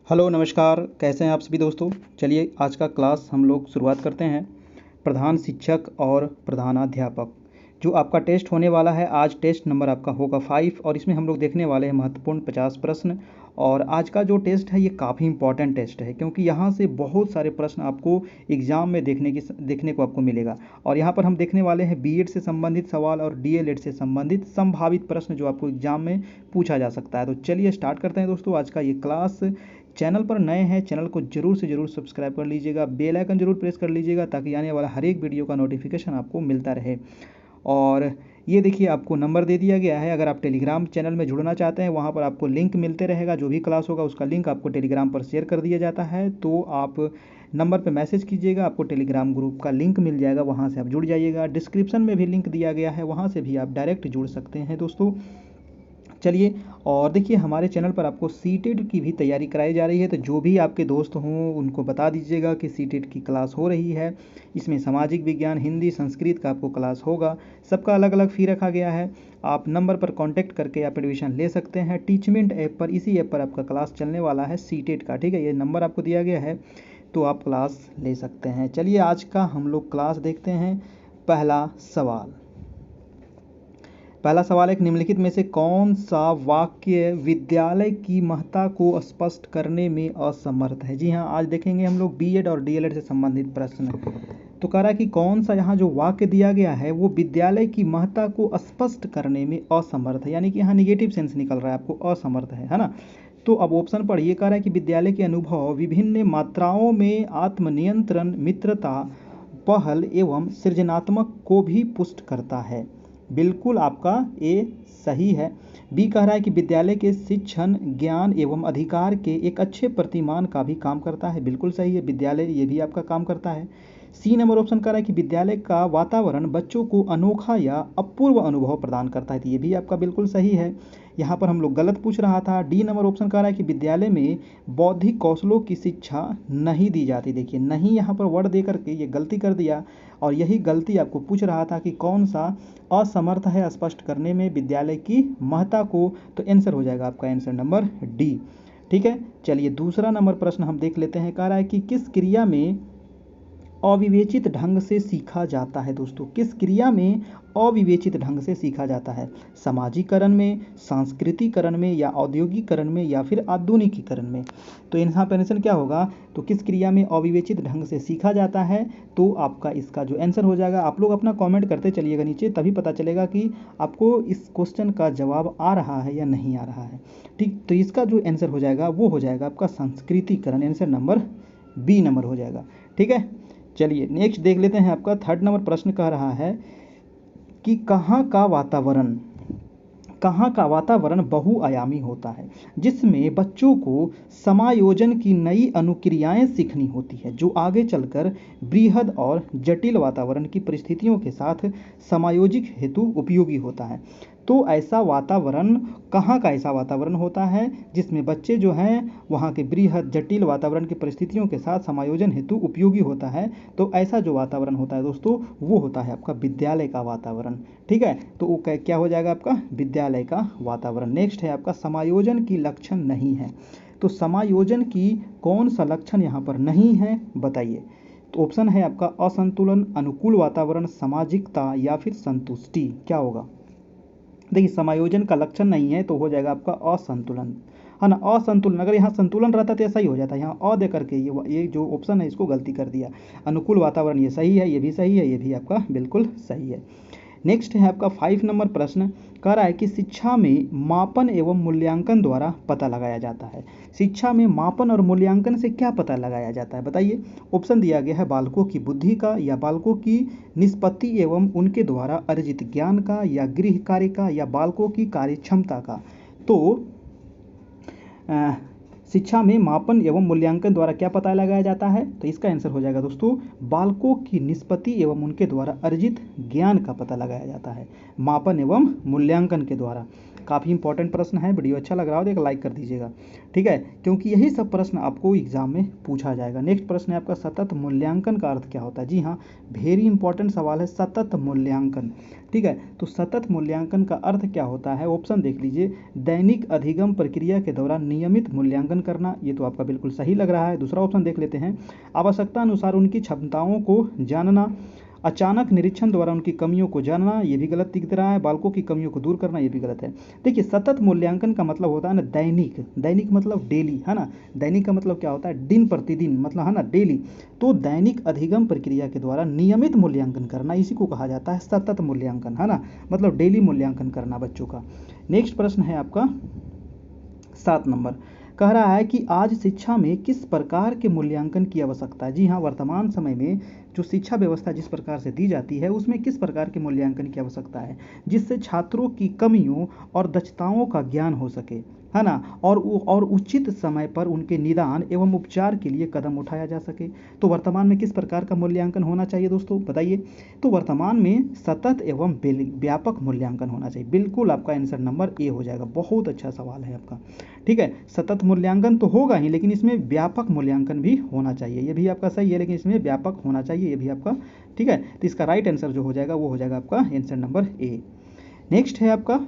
Hello नमस्कार, कैसे हैं आप सभी दोस्तों। चलिए आज का क्लास हम लोग शुरुआत करते हैं। प्रधान शिक्षक और प्रधानाध्यापक जो आपका टेस्ट होने वाला है, आज टेस्ट नंबर आपका होगा 5 और इसमें हम लोग देखने वाले हैं महत्वपूर्ण 50 प्रश्न। और आज का जो टेस्ट है ये काफ़ी इंपॉर्टेंट टेस्ट है, क्योंकि यहाँ से बहुत सारे प्रश्न आपको एग्ज़ाम में देखने को आपको मिलेगा। और यहाँ पर हम देखने वाले हैं बीएड से संबंधित सवाल और डीएलएड से संबंधित संभावित प्रश्न जो आपको एग्ज़ाम में पूछा जा सकता है। तो चलिए स्टार्ट करते हैं दोस्तों आज का ये क्लास। चैनल पर नए हैं, चैनल को जरूर से जरूर सब्सक्राइब कर लीजिएगा, बेल आइकन जरूर प्रेस कर लीजिएगा ताकि आने वाला हर एक वीडियो का नोटिफिकेशन आपको मिलता रहे। और ये देखिए आपको नंबर दे दिया गया है, अगर आप टेलीग्राम चैनल में जुड़ना चाहते हैं वहाँ पर आपको लिंक मिलते रहेगा। जो भी क्लास होगा उसका लिंक आपको टेलीग्राम पर शेयर कर दिया जाता है, तो आप नंबर पर मैसेज कीजिएगा, आपको टेलीग्राम ग्रुप का लिंक मिल जाएगा, वहाँ से आप जुड़ जाइएगा। डिस्क्रिप्शन में भी लिंक दिया गया है, वहाँ से भी आप डायरेक्ट जुड़ सकते हैं दोस्तों। चलिए, और देखिए हमारे चैनल पर आपको सीटेट की भी तैयारी कराई जा रही है, तो जो भी आपके दोस्त हों उनको बता दीजिएगा कि सीटेट की क्लास हो रही है। इसमें सामाजिक विज्ञान, हिंदी, संस्कृत का आपको क्लास होगा। सबका अलग अलग फ़ी रखा गया है। आप नंबर पर कांटेक्ट करके आप एडमिशन ले सकते हैं। टीचमेंट ऐप पर, इसी ऐप पर आपका क्लास चलने वाला है सीटेट का, ठीक है। ये नंबर आपको दिया गया है, तो आप क्लास ले सकते हैं। चलिए आज का हम लोग क्लास देखते हैं। पहला सवाल एक निम्नलिखित में से कौन सा वाक्य विद्यालय की महत्ता को स्पष्ट करने में असमर्थ है। जी हाँ, आज देखेंगे हम लोग बीएड और डीएलएड से संबंधित प्रश्न। तो कह रहा है कि कौन सा यहाँ जो वाक्य दिया गया है वो विद्यालय की महत्ता को स्पष्ट करने में असमर्थ है, यानी कि यहाँ निगेटिव सेंस निकल रहा है, आपको असमर्थ है ना। तो अब ऑप्शन पढ़िए। कह रहा है कि विद्यालय के अनुभव विभिन्न मात्राओं में आत्मनियंत्रण, मित्रता, पहल एवं सृजनात्मक को भी पुष्ट करता है। बिल्कुल आपका ए सही है। बी कह रहा है कि विद्यालय के शिक्षण, ज्ञान एवं अधिकार के एक अच्छे प्रतिमान का भी काम करता है। बिल्कुल सही है, विद्यालय ये भी आपका काम करता है। सी नंबर ऑप्शन कह रहा है कि विद्यालय का वातावरण बच्चों को अनोखा या अपूर्व अनुभव प्रदान करता है, तो ये भी आपका बिल्कुल सही है। यहाँ पर हम लोग गलत पूछ रहा था। डी नंबर ऑप्शन कह रहा है कि विद्यालय में बौद्धिक कौशलों की शिक्षा नहीं दी जाती। देखिए नहीं यहाँ पर वर्ड दे करके ये गलती कर दिया, और यही गलती आपको पूछ रहा था कि कौन सा असमर्थ है स्पष्ट करने में विद्यालय की महत्ता को। तो आंसर हो जाएगा आपका आंसर नंबर डी, ठीक है। चलिए दूसरा नंबर प्रश्न हम देख लेते हैं। कह रहा है कि किस क्रिया में अविवेचित ढंग से सीखा जाता है। दोस्तों किस क्रिया में अविवेचित ढंग से सीखा जाता है। सामाजिकरण में, सांस्कृतिकरण में, या औद्योगिकरण में, या फिर आधुनिकीकरण में। तो यहाँ पर आंसर क्या होगा, तो किस क्रिया में अविवेचित ढंग से सीखा जाता है, तो आपका इसका जो आंसर हो जाएगा। आप लोग अपना कमेंट करते चलिएगा नीचे, तभी पता चलेगा कि आपको इस क्वेश्चन का जवाब आ रहा है या नहीं आ रहा है, ठीक। तो इसका जो आंसर हो जाएगा वो हो जाएगा आपका सांस्कृतिकरण, आंसर नंबर बी नंबर हो जाएगा, ठीक है। चलिए नेक्स्ट देख लेते हैं। आपका थर्ड नंबर प्रश्न कह रहा है कि कहाँ का वातावरण बहुआयामी होता है, जिसमें बच्चों को समायोजन की नई अनुक्रियाएं सीखनी होती है, जो आगे चलकर बृहद और जटिल वातावरण की परिस्थितियों के साथ समायोजित हेतु उपयोगी होता है। तो ऐसा वातावरण, कहाँ का ऐसा वातावरण होता है जिसमें बच्चे जो हैं वहाँ के बृहद जटिल वातावरण की परिस्थितियों के साथ समायोजन हेतु उपयोगी होता है। तो ऐसा जो वातावरण होता है दोस्तों वो होता है आपका विद्यालय का वातावरण, ठीक है। तो वो क्या हो जाएगा आपका विद्यालय का वातावरण। नेक्स्ट है आपका समायोजन की लक्षण नहीं है। तो समायोजन की कौन सा लक्षण यहाँ पर नहीं है बताइए। तो ऑप्शन है आपका असंतुलन, अनुकूल वातावरण, सामाजिकता, या फिर संतुष्टि। क्या होगा, देखिए समायोजन का लक्षण नहीं है तो हो जाएगा आपका असंतुलन, है ना। असंतुलन, अगर यहाँ संतुलन रहता तो ऐसा ही हो जाता है। यहाँ अ दे करके ये जो ऑप्शन है इसको गलती कर दिया। अनुकूल वातावरण ये सही है, ये भी सही है, ये भी आपका बिल्कुल सही है। नेक्स्ट है आपका 5 नंबर प्रश्न। कह रहा है कि शिक्षा में मापन एवं मूल्यांकन द्वारा पता लगाया जाता है। शिक्षा में मापन और मूल्यांकन से क्या पता लगाया जाता है बताइए। ऑप्शन दिया गया है बालकों की बुद्धि का, या बालकों की निष्पत्ति एवं उनके द्वारा अर्जित ज्ञान का, या गृह कार्य का, या बालकों की कार्य क्षमता का। तो शिक्षा में मापन एवं मूल्यांकन द्वारा क्या पता लगाया जाता है, तो इसका आंसर हो जाएगा दोस्तों बालकों की निष्पत्ति एवं उनके द्वारा अर्जित ज्ञान का पता लगाया जाता है, मापन एवं मूल्यांकन के द्वारा। काफ़ी इंपॉर्टेंट प्रश्न है। वीडियो अच्छा लग रहा हो तो एक लाइक कर दीजिएगा, ठीक है, क्योंकि यही सब प्रश्न आपको एग्जाम में पूछा जाएगा। नेक्स्ट प्रश्न है आपका सतत मूल्यांकन का अर्थ क्या होता है। जी हाँ, वेरी इंपॉर्टेंट सवाल है सतत मूल्यांकन, ठीक है। तो सतत मूल्यांकन का अर्थ क्या होता है, ऑप्शन देख लीजिए। दैनिक अधिगम प्रक्रिया के दौरान नियमित मूल्यांकन करना, ये तो आपका बिल्कुल सही लग रहा है। दूसरा ऑप्शन देख लेते हैं, आवश्यकता अनुसार उनकी क्षमताओं को जानना, अचानक निरीक्षण द्वारा उनकी कमियों को जानना, ये भी गलत दिख रहा है। बालकों की कमियों को दूर करना, ये भी गलत है। देखिए, सतत मूल्यांकन का मतलब होता है ना दैनिक, दैनिक मतलब डेली, है ना। दैनिक का मतलब क्या होता है, दिन प्रतिदिन, मतलब है ना डेली। तो दैनिक अधिगम प्रक्रिया के द्वारा नियमित मूल्यांकन करना, इसी को कहा जाता है सतत मूल्यांकन, है ना, मतलब डेली मूल्यांकन करना बच्चों का। नेक्स्ट प्रश्न है आपका 7 नंबर, कह रहा है कि आज शिक्षा में किस प्रकार के मूल्यांकन की आवश्यकता है। जी हाँ, वर्तमान समय में जो शिक्षा व्यवस्था जिस प्रकार से दी जाती है उसमें किस प्रकार के मूल्यांकन की आवश्यकता है, जिससे छात्रों की कमियों और दक्षताओं का ज्ञान हो सके, है ना, और उचित समय पर उनके निदान एवं उपचार के लिए कदम उठाया जा सके। तो वर्तमान में किस प्रकार का मूल्यांकन होना चाहिए दोस्तों, बताइए। तो वर्तमान में सतत एवं व्यापक मूल्यांकन होना चाहिए। बिल्कुल आपका आंसर नंबर ए हो जाएगा। बहुत अच्छा सवाल है आपका, ठीक है। सतत मूल्यांकन तो होगा ही, लेकिन इसमें व्यापक मूल्यांकन भी होना चाहिए। ये भी आपका सही है, लेकिन इसमें व्यापक होना चाहिए, ये भी आपका, ठीक है। तो इसका राइट आंसर जो हो जाएगा वो हो जाएगा आपका आंसर नंबर ए। नेक्स्ट है आपका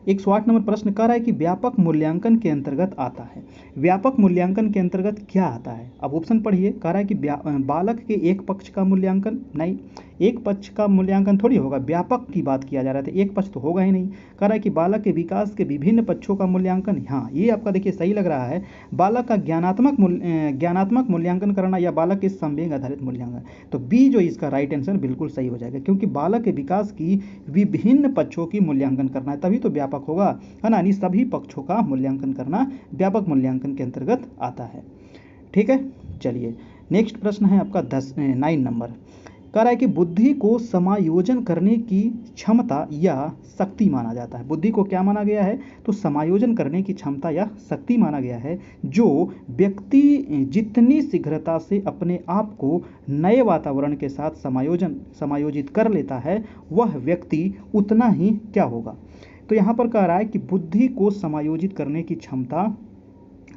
108 नंबर प्रश्न, कह रहा है कि व्यापक मूल्यांकन के अंतर्गत आता है। व्यापक मूल्यांकन के अंतर्गत क्या आता है, अब ऑप्शन पढ़िए। कह रहा है कि बालक के एक पक्ष का मूल्यांकन, नहीं, एक पक्ष का मूल्यांकन थोड़ी होगा, व्यापक की बात किया जा रहा था, एक पक्ष तो होगा ही नहीं। कह रहा है कि बालक के विकास के विभिन्न पक्षों का मूल्यांकन, हाँ ये आपका देखिए सही लग रहा है। बालक का ज्ञानात्मक मूल्यांकन करना या बालक के संवेग आधारित मूल्यांकन, तो बी जो इसका राइट आंसर बिल्कुल सही हो जाएगा, क्योंकि बालक के विकास की विभिन्न पक्षों की मूल्यांकन करना है, तभी तो व्यापक होगा, है ना। यानी सभी पक्षों का मूल्यांकन करना व्यापक मूल्यांकन के अंतर्गत आता है, ठीक है। चलिए, नेक्स्ट प्रश्न है आपका 9 नंबर, कह रहा है कि बुद्धि को समायोजन करने की क्षमता या शक्ति माना जाता है। बुद्धि को क्या माना गया है, तो समायोजन करने की क्षमता या शक्ति माना गया है, जो व्यक्ति जितनी शीघ्रता से अपने आप को नए वातावरण के साथ समायोजित कर लेता है, वह व्यक्ति उतना ही क्या होगा। तो यहाँ पर कह रहा है कि बुद्धि को समायोजित करने की क्षमता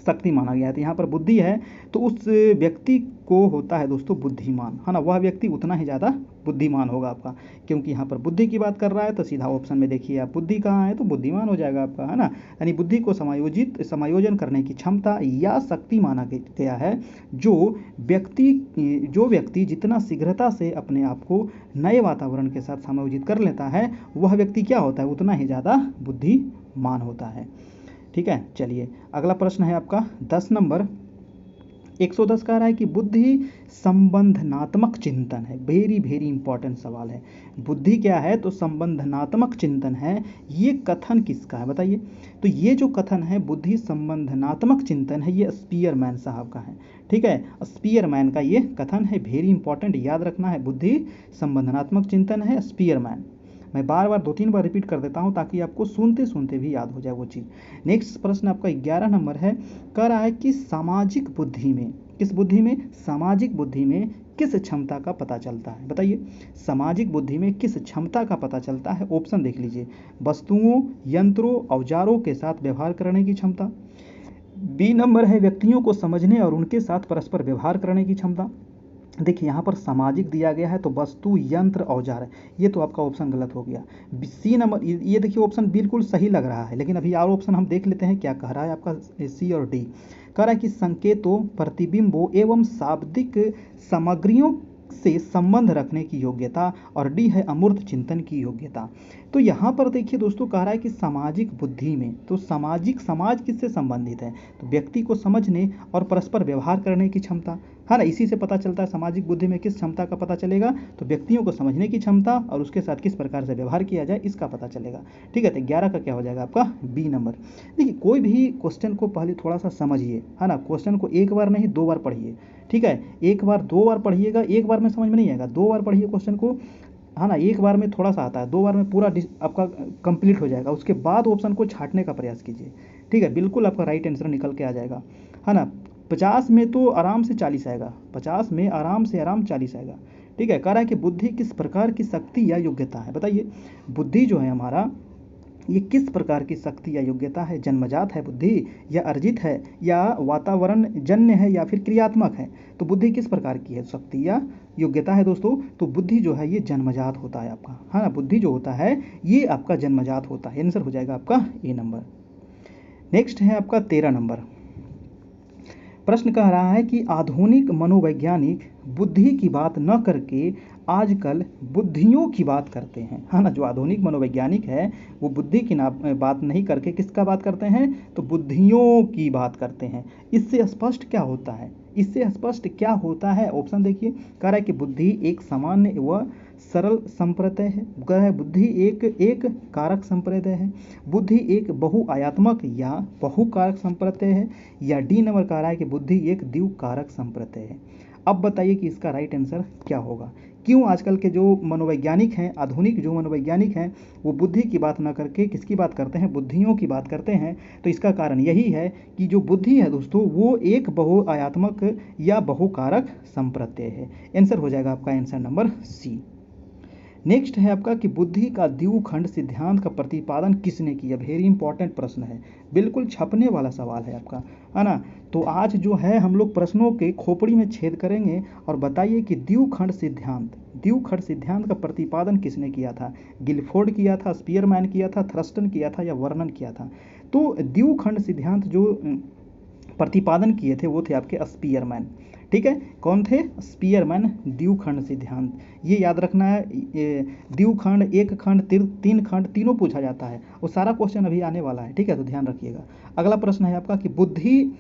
शक्ति माना गया है। तो यहाँ पर बुद्धि है तो उस व्यक्ति को होता है दोस्तों बुद्धिमान, है ना, वह व्यक्ति उतना ही ज़्यादा बुद्धिमान होगा आपका, क्योंकि यहाँ पर बुद्धि की बात कर रहा है। तो सीधा ऑप्शन में देखिए आप, बुद्धि कहाँ है तो बुद्धिमान हो जाएगा आपका, है ना। यानी बुद्धि को समायोजन करने की क्षमता या शक्ति माना गया है, जो व्यक्ति जितना शीघ्रता से अपने आप को नए वातावरण के साथ समायोजित कर लेता है, वह व्यक्ति क्या होता है, उतना ही ज़्यादा बुद्धिमान होता है, ठीक है। चलिए, अगला प्रश्न है आपका 10 नंबर, 110 कह रहा है कि बुद्धि संबंधनात्मक चिंतन है। वेरी वेरी इंपॉर्टेंट सवाल है। बुद्धि क्या है, तो संबंधनात्मक चिंतन है। ये कथन किसका है बताइए। तो ये जो कथन है बुद्धि संबंधनात्मक चिंतन है, ये स्पीयरमैन साहब का है, ठीक है। स्पीयरमैन का ये कथन है, वेरी इंपॉर्टेंट, याद रखना है। बुद्धि संबंधनात्मक चिंतन है, स्पीयरमैन। मैं बार बार 2-3 बार रिपीट कर देता हूं ताकि आपको सुनते सुनते भी याद हो जाए वो चीज़। नेक्स्ट प्रश्न आपका 11 नंबर है, कह रहा है कि सामाजिक बुद्धि में, किस बुद्धि में, सामाजिक बुद्धि में किस क्षमता का पता चलता है बताइए। सामाजिक बुद्धि में किस क्षमता का पता चलता है, ऑप्शन देख लीजिए। वस्तुओं, यंत्रों, औजारों के साथ व्यवहार करने की क्षमता। बी नंबर है व्यक्तियों को समझने और उनके साथ परस्पर व्यवहार करने की क्षमता। देखिए यहाँ पर सामाजिक दिया गया है तो वस्तु, यंत्र, औजार है, ये तो आपका ऑप्शन गलत हो गया। सी नंबर, ये देखिए ऑप्शन बिल्कुल सही लग रहा है, लेकिन अभी और ऑप्शन हम देख लेते हैं क्या कह रहा है आपका सी और डी। कह रहा है कि संकेतों, प्रतिबिंबों एवं शाब्दिक सामग्रियों से संबंध रखने की योग्यता, और डी है अमूर्त चिंतन की योग्यता। तो यहाँ पर देखिए दोस्तों, कह रहा है कि सामाजिक बुद्धि में, तो समाज किससे संबंधित है, तो व्यक्ति को समझने और परस्पर व्यवहार करने की क्षमता, है ना। इसी से पता चलता है सामाजिक बुद्धि में किस क्षमता का पता चलेगा, तो व्यक्तियों को समझने की क्षमता और उसके साथ किस प्रकार से व्यवहार किया जाए इसका पता चलेगा, ठीक है। तो 11 का क्या हो जाएगा आपका बी नंबर। देखिए कोई भी क्वेश्चन को पहले थोड़ा सा समझिए, है ना, क्वेश्चन को एक बार नहीं 2 बार पढ़िए, ठीक है। एक बार 2 बार पढ़िएगा, एक बार में समझ में नहीं आएगा, 2 बार पढ़िए क्वेश्चन को, है ना। एक बार में थोड़ा सा आता है, 2 बार में पूरा आपका कंप्लीट हो जाएगा, उसके बाद ऑप्शन को छांटने का प्रयास कीजिए, ठीक है। बिल्कुल आपका राइट आंसर निकल के आ जाएगा, है ना। 50 में तो आराम से 40 आएगा, 50 में आराम 40 आएगा, ठीक है। कह रहा है कि बुद्धि किस प्रकार की शक्ति या योग्यता है बताइए। बुद्धि जो है हमारा ये किस प्रकार की शक्ति या योग्यता है? जन्मजात है बुद्धि, या अर्जित है, या वातावरण जन्य है, या फिर क्रियात्मक है? तो बुद्धि किस प्रकार की है? शक्ति या योग्यता है दोस्तों। तो बुद्धि जो है ये जन्मजात होता है आपका, हाँ ना, बुद्धि जो होता है ये आपका जन्मजात होता है। आंसर हो जाएगा आपका ए नंबर। नेक्स्ट है आपका 13 नंबर। प्रश्न कह रहा है कि आधुनिक मनोवैज्ञानिक बुद्धि की बात न करके आजकल बुद्धियों की बात करते हैं, है ना। जो आधुनिक मनोवैज्ञानिक है वो बुद्धि की बात नहीं करके किसका बात करते हैं? तो बुद्धियों की बात करते हैं। इससे स्पष्ट क्या होता है? इससे स्पष्ट क्या होता है? ऑप्शन देखिए, कह रहा है कि बुद्धि एक सामान्य व सरल संप्रत्यय है, कह रहा है बुद्धि एक कारक संप्रत्यय है, बुद्धि एक बहुआयात्मक या बहुकारक संप्रत्यय है, या डी नंबर कह रहा है कि बुद्धि एक द्विकारक संप्रत्यय है। अब बताइए कि इसका राइट आंसर क्या होगा? क्यों आजकल के जो मनोवैज्ञानिक हैं, आधुनिक जो मनोवैज्ञानिक हैं, वो बुद्धि की बात न करके किसकी बात करते हैं? बुद्धियों की बात करते हैं। तो इसका कारण यही है कि जो बुद्धि है दोस्तों वो एक बहुआयात्मक या बहुकारक संप्रत्यय है। आंसर हो जाएगा आपका आंसर नंबर सी। नेक्स्ट है आपका कि बुद्धि का द्विखंड सिद्धांत का प्रतिपादन किसने किया? वेरी इंपॉर्टेंट प्रश्न है, बिल्कुल छपने वाला सवाल है आपका, है ना। तो आज जो है हम लोग प्रश्नों के खोपड़ी में छेद करेंगे और बताइए कि द्विखंड सिद्धांत का प्रतिपादन किसने किया था? गिलफोर्ड किया था, स्पीयरमैन किया था, थ्रस्टन किया था, या वर्नन किया था? तो द्विखंड सिद्धांत जो प्रतिपादन किए थे वो थे आपके स्पीयरमैन। ठीक है, कौन थे? स्पीयरमैन। द्विखंड सिद्धांत ये याद रखना है, द्विखंड, एक खंड, तीन खंड, तीनों पूछा जाता है। वो सारा क्वेश्चन अभी आने वाला है, ठीक है, तो ध्यान रखिएगा। अगला प्रश्न है आपका कि बुद्धि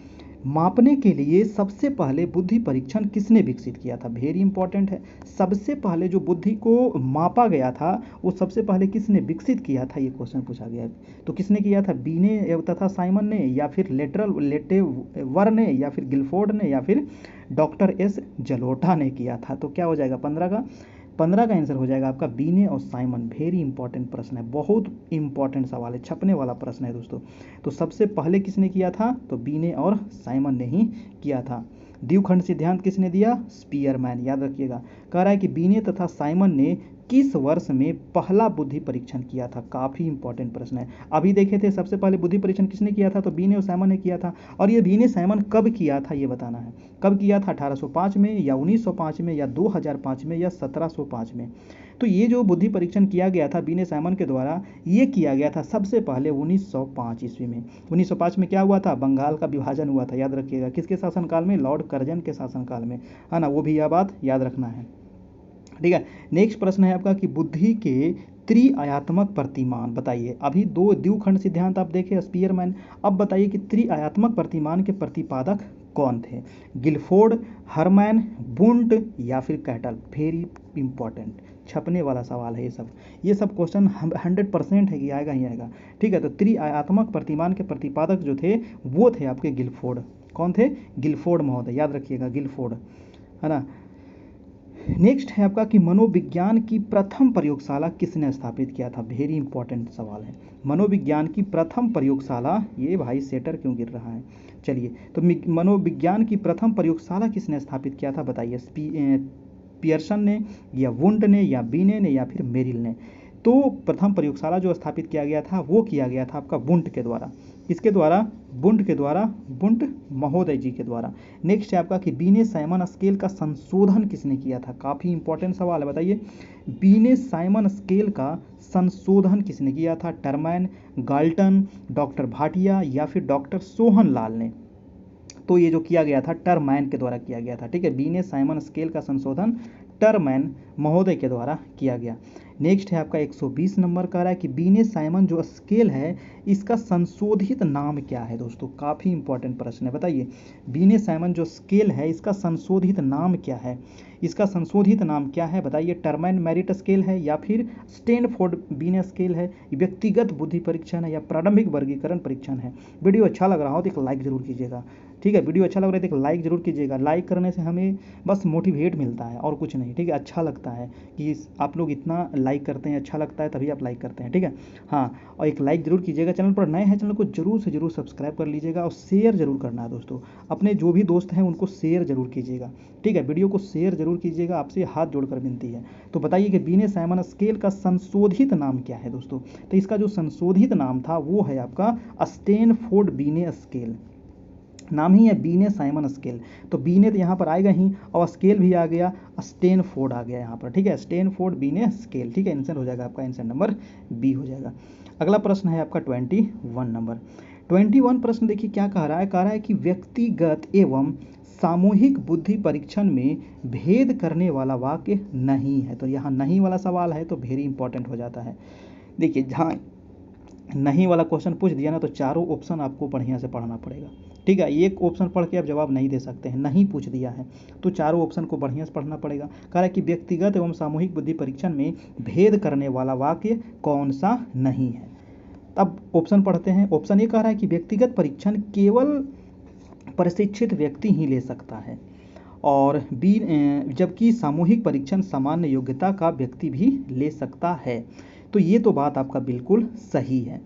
मापने के लिए सबसे पहले बुद्धि परीक्षण किसने विकसित किया था? वेरी इंपॉर्टेंट है। सबसे पहले जो बुद्धि को मापा गया था वो सबसे पहले किसने विकसित किया था? ये क्वेश्चन पूछा गया है। तो किसने किया था? बीने तथा साइमन ने, या फिर लेटेवर ने, या फिर गिलफोर्ड ने, या फिर डॉक्टर एस जलोटा ने किया था? तो क्या हो जाएगा 15 का आंसर हो जाएगा आपका बीने और साइमन। वेरी इंपॉर्टेंट प्रश्न है, बहुत इंपॉर्टेंट सवाल है, छपने वाला प्रश्न है दोस्तों। तो सबसे पहले किसने किया था? तो बीने और साइमन ने ही किया था। द्विखंड सिद्धांत किसने दिया? स्पीयरमैन, याद रखिएगा। कह रहा है कि बीने तथा साइमन ने किस वर्ष में पहला बुद्धि परीक्षण किया था? काफ़ी इंपॉर्टेंट प्रश्न है। अभी देखे थे सबसे पहले बुद्धि परीक्षण किसने किया था? तो बीने और साइमन ने किया था। और ये बीने साइमन कब किया था ये बताना है। कब किया था? 1805 में, या 1905 में, या 2005 में, या 1705 में? तो ये जो बुद्धि परीक्षण किया गया था बीने साइमन के द्वारा, ये किया गया था सबसे पहले 1905 ईस्वी में। 1905 में क्या हुआ था? बंगाल का विभाजन हुआ था, याद रखिएगा। किसके शासनकाल में? लॉर्ड कर्जन के शासनकाल में, है ना। वो भी यह बात याद रखना है, ठीक है। नेक्स्ट प्रश्न है आपका कि बुद्धि के त्रिआयात्मक प्रतिमान बताइए। अभी दो द्विखंड सिद्धांत आप देखे स्पीयरमैन, अब बताइए कि त्रिआयात्मक प्रतिमान के प्रतिपादक कौन थे? गिलफोर्ड, हरमैन, वुंट, या फिर कैटल? वेरी इंपॉर्टेंट, छपने वाला सवाल है ये सब क्वेश्चन 100% है कि आएगा ही आएगा, ठीक है। तो त्रिआयात्मक प्रतिमान के प्रतिपादक जो थे वो थे आपके गिलफोर्ड। कौन थे? गिलफोर्ड महोदय, याद रखिएगा, गिलफोर्ड, है ना। नेक्स्ट है आपका कि मनोविज्ञान की प्रथम प्रयोगशाला किसने स्थापित किया था? वेरी इंपॉर्टेंट सवाल है। मनोविज्ञान की प्रथम प्रयोगशाला, ये भाई सेटर क्यों गिर रहा है? चलिए, तो मनोविज्ञान की प्रथम प्रयोगशाला किसने स्थापित किया था बताइए? पियर्सन ने, या वुंट ने, या बीने ने, या फिर मेरिल ने? तो प्रथम प्रयोगशाला जो स्थापित किया गया था वो किया गया था आपका वुंट के द्वारा। किसके द्वारा? वुंट के द्वारा, वुंट महोदय जी के द्वारा। नेक्स्ट है आपका कि बीने साइमन स्केल का संशोधन किसने किया था? काफ़ी इंपॉर्टेंट सवाल है, बताइए। बीने साइमन स्केल का संशोधन किसने किया था? टर्मैन, गाल्टन, डॉक्टर भाटिया, या फिर डॉक्टर सोहन लाल ने? तो ये जो किया गया था टर्मैन के द्वारा किया गया था, ठीक है। बीने साइमन स्केल का संशोधन टर्मैन महोदय के द्वारा किया गया। नेक्स्ट है आपका 120 नंबर का रहा है कि बीने साइमन जो स्केल है इसका संशोधित नाम क्या है? दोस्तों काफ़ी इंपॉर्टेंट प्रश्न है, बताइए। बीने साइमन जो स्केल है इसका संशोधित नाम क्या है? इसका संशोधित नाम क्या है बताइए? टर्मैन मेरिट स्केल है, या फिर स्टैनफोर्ड बीने स्केल है, व्यक्तिगत बुद्धि परीक्षण है, या प्रारंभिक वर्गीकरण परीक्षण है? वीडियो अच्छा लग रहा हो तो एक लाइक जरूर कीजिएगा। ठीक है, वीडियो अच्छा लग रहा है तो लाइक जरूर कीजिएगा। लाइक करने से हमें बस मोटिवेट मिलता है और कुछ नहीं, ठीक है। अच्छा लगता है कि आप लोग इतना लाइक करते हैं, अच्छा लगता है तभी आप लाइक करते हैं, ठीक है। हाँ, और एक लाइक जरूर कीजिएगा। चैनल पर नए हैं, चैनल को जरूर से जरूर सब्सक्राइब कर लीजिएगा और शेयर जरूर करना है दोस्तों। अपने जो भी दोस्त हैं उनको शेयर जरूर कीजिएगा, ठीक है। वीडियो को शेयर जरूर कीजिएगा, आपसे हाथ जोड़कर विनती है। तो बताइए कि बीने साइमन स्केल का संशोधित नाम क्या है दोस्तों। तो इसका जो संशोधित नाम था वो है आपका स्टैनफोर्ड बीने स्केल। नाम ही है बीने साइमन स्केल। तो बीने तो यहाँ पर आएगा ही और स्केल भी आ गया, स्टैनफोर्ड आ गया यहाँ पर, ठीक है। स्टैनफोर्ड बीने स्केल, ठीक है। आंसर हो जाएगा आपका, आंसर नंबर बी हो जाएगा। अगला प्रश्न है आपका 21 नंबर। 21 प्रश्न देखिए क्या कह रहा है कि व्यक्तिगत एवं सामूहिक बुद्धि परीक्षण में भेद करने वाला वाक्य नहीं है। तो यहाँ नहीं वाला सवाल है तो वेरी इंपॉर्टेंट हो जाता है। देखिए जहाँ नहीं वाला क्वेश्चन पूछ दिया ना तो चारों ऑप्शन आपको बढ़िया से पढ़ना पड़ेगा, ठीक है। एक ऑप्शन पढ़ के आप जवाब नहीं दे सकते हैं, नहीं पूछ दिया है तो चारों ऑप्शन को बढ़िया से पढ़ना पड़ेगा। कह रहा है कि व्यक्तिगत एवं सामूहिक बुद्धि परीक्षण में भेद करने वाला वाक्य कौन सा नहीं है। अब ऑप्शन पढ़ते हैं। ऑप्शन ए कह रहा है कि व्यक्तिगत परीक्षण केवल प्रशिक्षित व्यक्ति ही ले सकता है, और बी जबकि सामूहिक परीक्षण सामान्य योग्यता का व्यक्ति भी ले सकता है। तो ये तो बात आपका बिल्कुल सही है,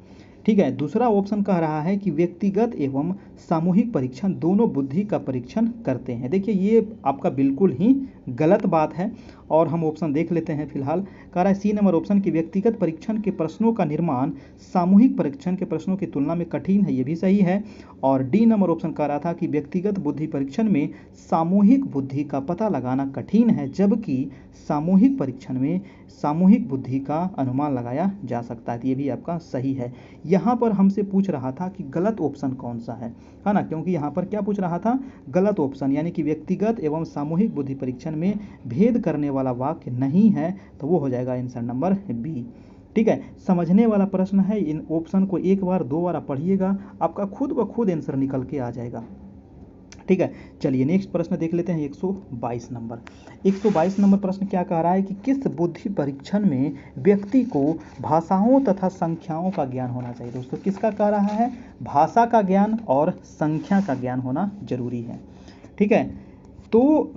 ठीक है। दूसरा ऑप्शन कह रहा है कि व्यक्तिगत एवं सामूहिक परीक्षण दोनों बुद्धि का परीक्षण करते हैं। देखिए ये आपका बिल्कुल ही गलत बात है और हम ऑप्शन देख लेते हैं फिलहाल। कह रहा है सी नंबर ऑप्शन की व्यक्तिगत परीक्षण के प्रश्नों का निर्माण सामूहिक परीक्षण के प्रश्नों की तुलना में कठिन है, ये भी सही है। और डी नंबर ऑप्शन कह रहा था कि व्यक्तिगत बुद्धि परीक्षण में सामूहिक बुद्धि का पता लगाना कठिन है, जबकि सामूहिक परीक्षण में सामूहिक बुद्धि का अनुमान लगाया जा सकता है। तो ये भी आपका सही है। यहाँ पर हमसे पूछ रहा था कि गलत ऑप्शन कौन सा है ना, क्योंकि यहाँ पर क्या पूछ रहा था, गलत ऑप्शन, यानी कि व्यक्तिगत एवं सामूहिक बुद्धि परीक्षण में भेद करने वाला वाक्य नहीं है, तो वो हो जाएगा आंसर नंबर बी, ठीक है। समझने वाला प्रश्न है, इन ऑप्शन को एक बार दो बार पढ़िएगा, आपका खुद ब खुद आंसर निकल के आ जाएगा, ठीक है। चलिए नेक्स्ट प्रश्न देख लेते हैं 122 नंबर। 122 नंबर प्रश्न क्या कह रहा है कि किस बुद्धि परीक्षण में व्यक्ति को भाषाओं तथा संख्याओं का ज्ञान होना चाहिए। दोस्तों किसका कह रहा है, भाषा का ज्ञान और संख्या का ज्ञान होना जरूरी है, ठीक है। तो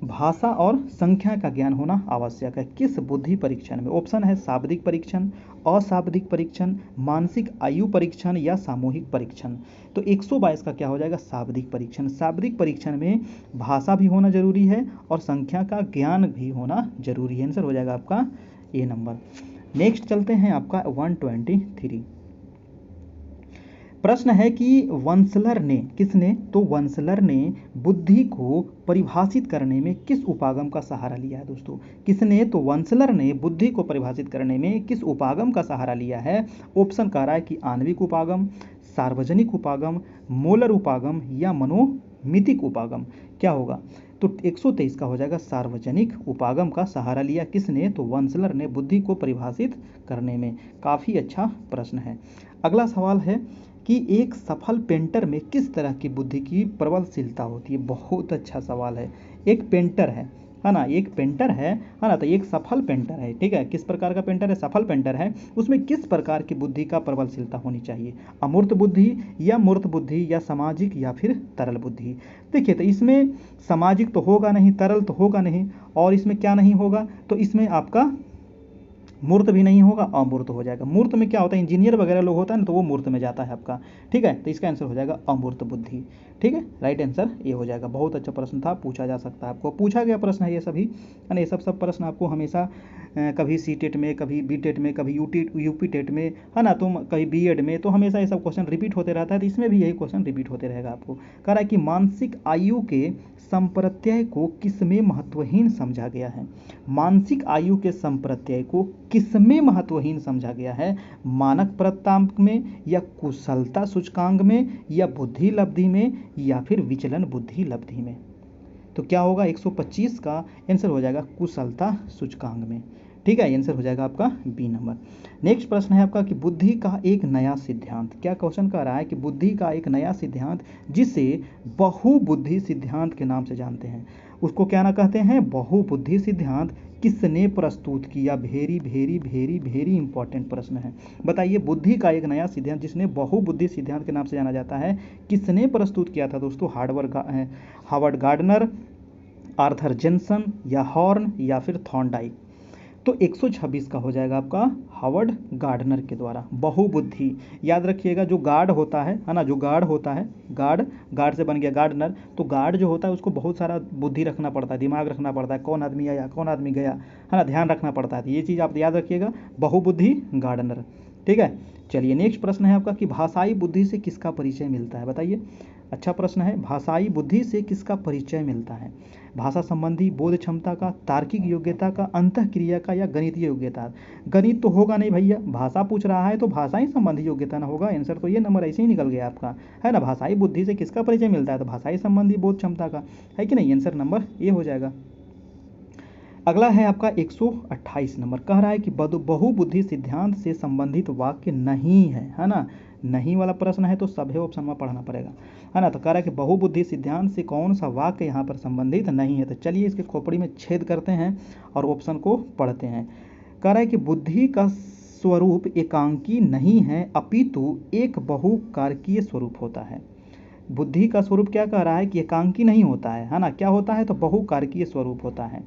भाषा और संख्या का ज्ञान होना आवश्यक है किस बुद्धि परीक्षण में। ऑप्शन है शाब्दिक परीक्षण, अशाब्दिक परीक्षण, मानसिक आयु परीक्षण या सामूहिक परीक्षण। तो 122 का क्या हो जाएगा, शाब्दिक परीक्षण। शाब्दिक परीक्षण में भाषा भी होना जरूरी है और संख्या का ज्ञान भी होना जरूरी है। आंसर हो जाएगा आपका ए नंबर। नेक्स्ट चलते हैं आपका 123। प्रश्न है कि वंसलर ने, किसने, तो वंसलर ने बुद्धि को परिभाषित करने में किस उपागम का सहारा लिया है। दोस्तों किसने, तो वंसलर ने बुद्धि को परिभाषित करने में किस उपागम का सहारा लिया है। ऑप्शन कह रहा है कि आणविक उपागम, सार्वजनिक उपागम, मोलर उपागम या मनोमितिक उपागम। क्या होगा, तो 123 का हो जाएगा सार्वजनिक उपागम का सहारा लिया किसने, तो वंसलर ने बुद्धि को परिभाषित करने में। काफ़ी अच्छा प्रश्न है। अगला सवाल है कि एक सफल पेंटर में किस तरह की बुद्धि की प्रबलशीलता होती है। बहुत अच्छा सवाल है। एक पेंटर है ना, एक पेंटर है ना, तो एक सफल पेंटर है, ठीक है। किस प्रकार का पेंटर है, सफल पेंटर है, उसमें किस प्रकार की बुद्धि का प्रबलशीलता होनी चाहिए, अमूर्त बुद्धि या मूर्त बुद्धि या सामाजिक या फिर तरल बुद्धि। देखिए तो इसमें सामाजिक तो होगा नहीं, तरल तो होगा नहीं, और इसमें क्या नहीं होगा, तो इसमें आपका मूर्त भी नहीं होगा, अमूर्त हो जाएगा। मूर्त में क्या होता है, इंजीनियर वगैरह लोग होता है ना, तो वो मूर्त में जाता है आपका, ठीक है। तो इसका आंसर हो जाएगा अमूर्त बुद्धि, ठीक है। राइट आंसर ये हो जाएगा। बहुत अच्छा प्रश्न था, पूछा जा सकता है, आपको पूछा गया प्रश्न है ये सभी, है ना। ये सब प्रश्न आपको हमेशा कभी सी टेट में, कभी बी टेट में, कभी यूपी टेट में, है ना, तो कभी बी एड में, तो हमेशा ये सब क्वेश्चन रिपीट होते रहता है। तो इसमें भी यही क्वेश्चन रिपीट होते रहेगा आपको। कह रहा है कि मानसिक आयु के संप्रत्यय को किसमें महत्वहीन समझा गया है। मानसिक आयु के संप्रत्यय को किसमें महत्वहीन समझा गया है, मानक प्रत्यांक में या कुशलता सूचकांक में या बुद्धि लब्धि में या फिर विचलन बुद्धि लब्धि में। तो क्या होगा, 125 का आंसर हो जाएगा कुशलता सूचकांक में, ठीक है। आंसर हो जाएगा आपका बी नंबर। नेक्स्ट प्रश्न है आपका कि बुद्धि का एक नया सिद्धांत। क्या क्वेश्चन कह रहा है कि बुद्धि का एक नया सिद्धांत जिसे बहुबुद्धि सिद्धांत के नाम से जानते हैं, उसको क्या ना कहते हैं, बहुबुद्धि सिद्धांत किसने प्रस्तुत किया। Very very very very important प्रश्न है। बताइए, बुद्धि का एक नया सिद्धांत जिसने बहुबुद्धि सिद्धांत के नाम से जाना जाता है, किसने प्रस्तुत किया था दोस्तों। हार्वर्ड गार्डनर, आर्थर जेनसन, या हॉर्न, या फिर थॉर्नडाइक। तो 126 का हो जाएगा आपका हार्वर्ड गार्डनर के द्वारा। बहुबुद्धि याद रखिएगा, जो गार्ड होता है ना, जो गार्ड होता है, गार्ड से बन गया गार्डनर। तो गार्ड जो होता है उसको बहुत सारा बुद्धि रखना पड़ता है, दिमाग रखना पड़ता है, कौन आदमी आया कौन आदमी गया, है ना, ध्यान रखना पड़ता है। तो ये चीज़ आप याद रखिएगा, बहुबुद्धि गार्डनर। ठीक है, चलिए नेक्स्ट प्रश्न है आपका कि भाषाई बुद्धि से किसका परिचय मिलता है। बताइए, अच्छा प्रश्न है, भाषाई बुद्धि से किसका परिचय मिलता है। भाषा संबंधी बोध क्षमता का, तार्किक योग्यता का, अंतःक्रिया का, या गणितीय योग्यता। गणित तो होगा नहीं भैया, भाषा पूछ रहा है तो भाषा ही संबंधी योग्यता ना होगा। आंसर तो ये नंबर ऐसे ही निकल गया आपका, है ना। भाषाई बुद्धि से किसका परिचय मिलता है, तो भाषाई संबंधी बोध क्षमता का, है कि नहीं। आंसर नंबर ए हो जाएगा। अगला है आपका 128 नंबर, कह रहा है कि बहुबुद्धि सिद्धांत से संबंधित वाक्य नहीं है ना। नहीं वाला प्रश्न है तो सभी ऑप्शन में पढ़ना पड़ेगा, है ना। तो कह रहा है कि बहुबुद्धि सिद्धांत से कौन सा वाक्य यहाँ पर संबंधित नहीं है। तो चलिए इसके खोपड़ी में छेद करते हैं और ऑप्शन को पढ़ते हैं। कह रहा है कि बुद्धि का स्वरूप एकांकी नहीं है, अपितु एक बहुकारकीय स्वरूप होता है। बुद्धि का स्वरूप क्या कह रहा है कि एकांकी नहीं होता है ना। क्या होता है, तो बहुकारकीय स्वरूप होता है।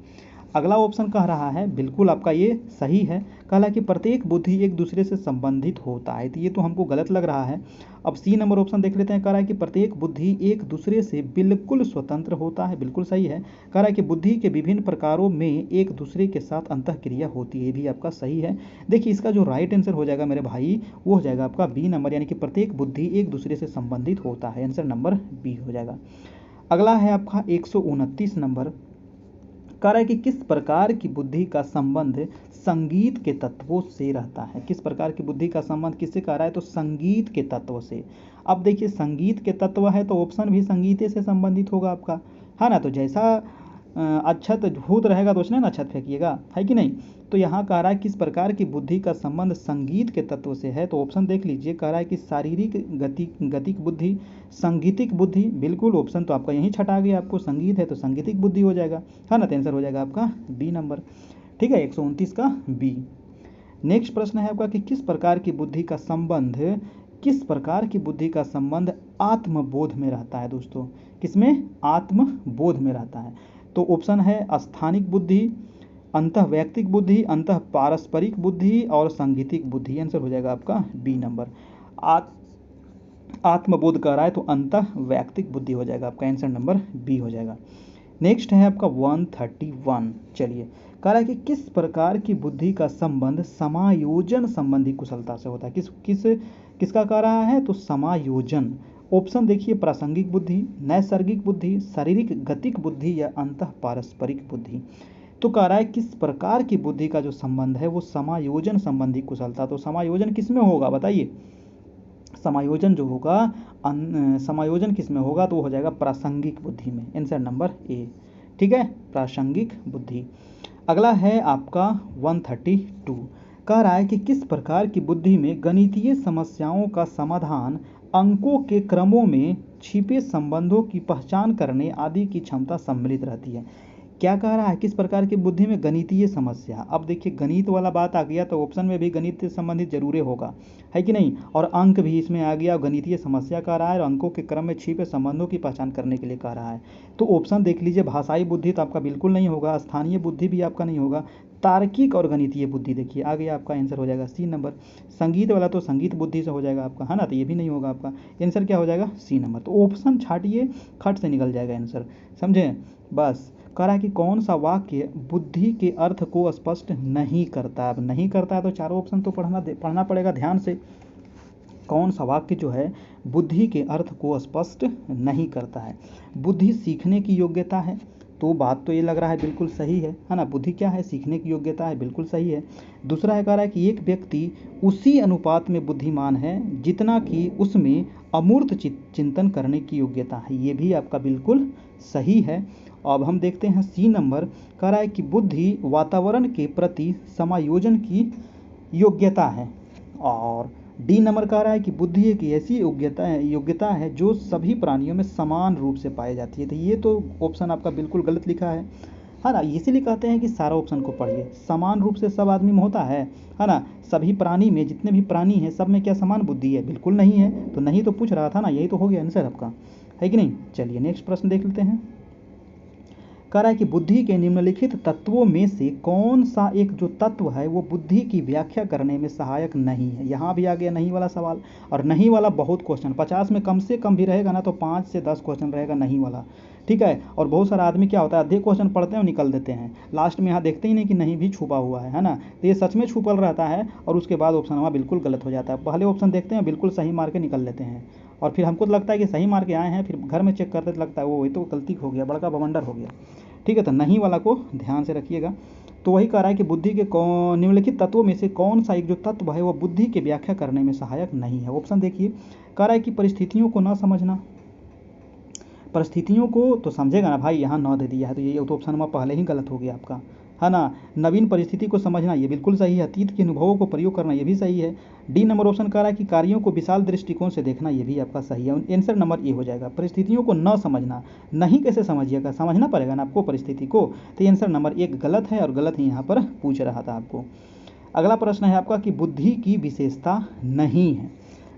अगला ऑप्शन कह रहा है, बिल्कुल आपका ये सही है, कहा कि प्रत्येक बुद्धि एक दूसरे से संबंधित होता है। तो ये तो हमको गलत लग रहा है। अब सी नंबर ऑप्शन देख लेते हैं, कह रहा है कि प्रत्येक बुद्धि एक दूसरे से बिल्कुल स्वतंत्र होता है। बिल्कुल सही है। कह रहा है कि बुद्धि के विभिन्न प्रकारों में एक दूसरे के साथ अंतःक्रिया होती है। ये भी आपका सही है। देखिए, इसका जो राइट आंसर हो जाएगा मेरे भाई, वो हो जाएगा आपका बी नंबर, यानी कि प्रत्येक बुद्धि एक दूसरे से संबंधित होता है। आंसर नंबर बी हो जाएगा। अगला है आपका 129 नंबर, कह रहा है कि किस प्रकार की बुद्धि का संबंध संगीत के तत्वों से रहता है। किस प्रकार की बुद्धि का संबंध किससे कह रहा है, तो संगीत के तत्व से। अब देखिए, संगीत के तत्व है तो ऑप्शन भी संगीत से संबंधित होगा आपका, है ना। तो जैसा अक्षत भूत रहेगा तो उसने ना अक्षत फेंकिएगा, है कि नहीं। तो यहाँ कह रहा है किस प्रकार की बुद्धि का संबंध संगीत के तत्व से है। तो ऑप्शन देख लीजिए, कह रहा है कि शारीरिक गतिक बुद्धि, संगीतिक बुद्धि। बिल्कुल ऑप्शन तो आपका यहीं छटा गया, आपको संगीत है तो संगीतिक बुद्धि हो जाएगा, है ना। तो आंसर हो जाएगा आपका बी नंबर। ठीक है, 129 का बी। नेक्स्ट प्रश्न है आपका कि किस प्रकार की बुद्धि का संबंध आत्मबोध में रहता है दोस्तों। किसमें, आत्मबोध में रहता है। तो ऑप्शन है स्थानिक बुद्धि, अंतःवैयक्तिक बुद्धि, अंतः पारस्परिक बुद्धि, और संगीतिक बुद्धि। आंसर हो जाएगा आपका बी नंबर। आत्मबोध कर रहा है तो अंतःवैयक्तिक बुद्धि हो जाएगा आपका। आंसर नंबर बी हो जाएगा। नेक्स्ट है आपका 131। चलिए, कह रहा है कि किस प्रकार की बुद्धि का संबंध समायोजन संबंधी कुशलता से होता है। किसका कह रहा है, तो समायोजन। ऑप्शन देखिए, प्रासंगिक बुद्धि, नैसर्गिक बुद्धि, शारीरिक गतिक बुद्धि, या अंतः पारस्परिक बुद्धि। तो कह रहा है किस प्रकार की बुद्धि का जो संबंध है वो समायोजन संबंधी कुशलता। तो समायोजन किस में होगा बताइए। समायोजन जो होगा, समायोजन किस में होगा, तो हो जाएगा प्रासंगिक बुद्धि में। Answer number A. ठीक है, प्रासंगिक बुद्धि। अगला है आपका 132, कह रहा है कि किस प्रकार की बुद्धि में गणितीय समस्याओं का समाधान, अंकों के क्रमों में छिपे संबंधों की पहचान करने आदि की क्षमता सम्मिलित रहती है। क्या कह रहा है, किस प्रकार की बुद्धि में गणितीय समस्या। अब देखिए, गणित वाला बात आ गया तो ऑप्शन में भी गणित से संबंधित जरूर होगा, है कि नहीं। और अंक भी इसमें आ गया, गणितीय समस्या कह रहा है और अंकों के क्रम में छिपे संबंधों की पहचान करने के लिए कह रहा है। तो ऑप्शन देख लीजिए, भाषाई बुद्धि तो आपका बिल्कुल नहीं होगा, स्थानीय बुद्धि भी आपका नहीं होगा, तार्किक और गणितीय बुद्धि देखिए आ गया आपका। आंसर हो जाएगा सी नंबर। संगीत वाला तो संगीत बुद्धि से हो जाएगा आपका, है ना। तो ये भी नहीं होगा आपका। आंसर क्या हो जाएगा, सी नंबर। तो ऑप्शन छाटिए, खट से निकल जाएगा आंसर, समझे। बस कह रहा है कि कौन सा वाक्य बुद्धि के अर्थ को स्पष्ट नहीं करता। अब नहीं करता है तो चारों ऑप्शन तो पढ़ना पड़ेगा ध्यान से। कौन सा वाक्य जो है बुद्धि के अर्थ को स्पष्ट नहीं करता है। बुद्धि सीखने की योग्यता है, तो बात तो ये लग रहा है बिल्कुल सही है ना। बुद्धि क्या है, सीखने की योग्यता है, बिल्कुल सही है। दूसरा है, कह रहा है कि एक व्यक्ति उसी अनुपात में बुद्धिमान है जितना कि उसमें अमूर्त चिंतन करने की योग्यता है। ये भी आपका बिल्कुल सही है। अब हम देखते हैं सी नंबर, कह रहा है कि बुद्धि वातावरण के प्रति समायोजन की योग्यता है। और डी नंबर कह रहा है कि बुद्धि एक ऐसी योग्यता है जो सभी प्राणियों में समान रूप से पाई जाती है। तो ये तो ऑप्शन आपका बिल्कुल गलत लिखा है ना। इसीलिए कहते हैं कि सारा ऑप्शन को पढ़िए। समान रूप से सब आदमी में होता है ना। सभी प्राणी में, जितने भी प्राणी हैं, सब में क्या समान बुद्धि है? बिल्कुल नहीं है। तो नहीं तो पूछ रहा था ना, यही तो हो गया आंसर आपका, है कि नहीं। चलिए नेक्स्ट प्रश्न देख लेते हैं। कह रहा है कि बुद्धि के निम्नलिखित तत्वों में से कौन सा एक जो तत्व है वो बुद्धि की व्याख्या करने में सहायक नहीं है। यहाँ भी आ गया नहीं वाला सवाल, और नहीं वाला बहुत क्वेश्चन, 50 में कम से कम भी रहेगा ना तो 5 से 10 क्वेश्चन रहेगा नहीं वाला, ठीक है। और बहुत सारा आदमी क्या होता है, आधे क्वेश्चन पढ़ते हैं और निकल देते हैं, लास्ट में यहाँ देखते ही नहीं कि नहीं भी छुपा हुआ है ना। तो ये सच में छुपल रहता है और उसके बाद ऑप्शन वहाँ बिल्कुल गलत हो जाता है। पहले ऑप्शन देखते हैं, बिल्कुल सही मार के निकल लेते हैं, और फिर हमको तो लगता है कि सही मार के आए हैं, फिर घर में चेक करते तो लगता है वो तो गलती हो गया, बड़का बवंडर हो गया, ठीक है। तो नहीं वाला को ध्यान से रखिएगा। तो वही कह रहा है कि बुद्धि के निम्नलिखित तत्वों में से कौन सा एक जो तत्व है वो बुद्धि की व्याख्या करने में सहायक नहीं है। ऑप्शन देखिए, कह रहा है कि परिस्थितियों को न समझना। परिस्थितियों को तो समझेगा ना भाई, यहाँ 9 दे दिया है, तो ये तो ऑप्शन नंबर पहले ही गलत हो गया आपका, है ना। नवीन परिस्थिति को समझना, ये बिल्कुल सही है। अतीत के अनुभवों को प्रयोग करना, ये भी सही है। डी नंबर ऑप्शन कह रहा है कि कार्यों को विशाल दृष्टिकोण से देखना, ये भी आपका सही है। आंसर नंबर ए हो जाएगा। परिस्थितियों को न समझना, नहीं कैसे समझिएगा, समझना पड़ेगा ना आपको परिस्थिति को। तो आंसर नंबर 1 गलत है, और गलत ही यहाँ पर पूछ रहा था आपको। अगला प्रश्न है आपका कि बुद्धि की विशेषता नहीं है।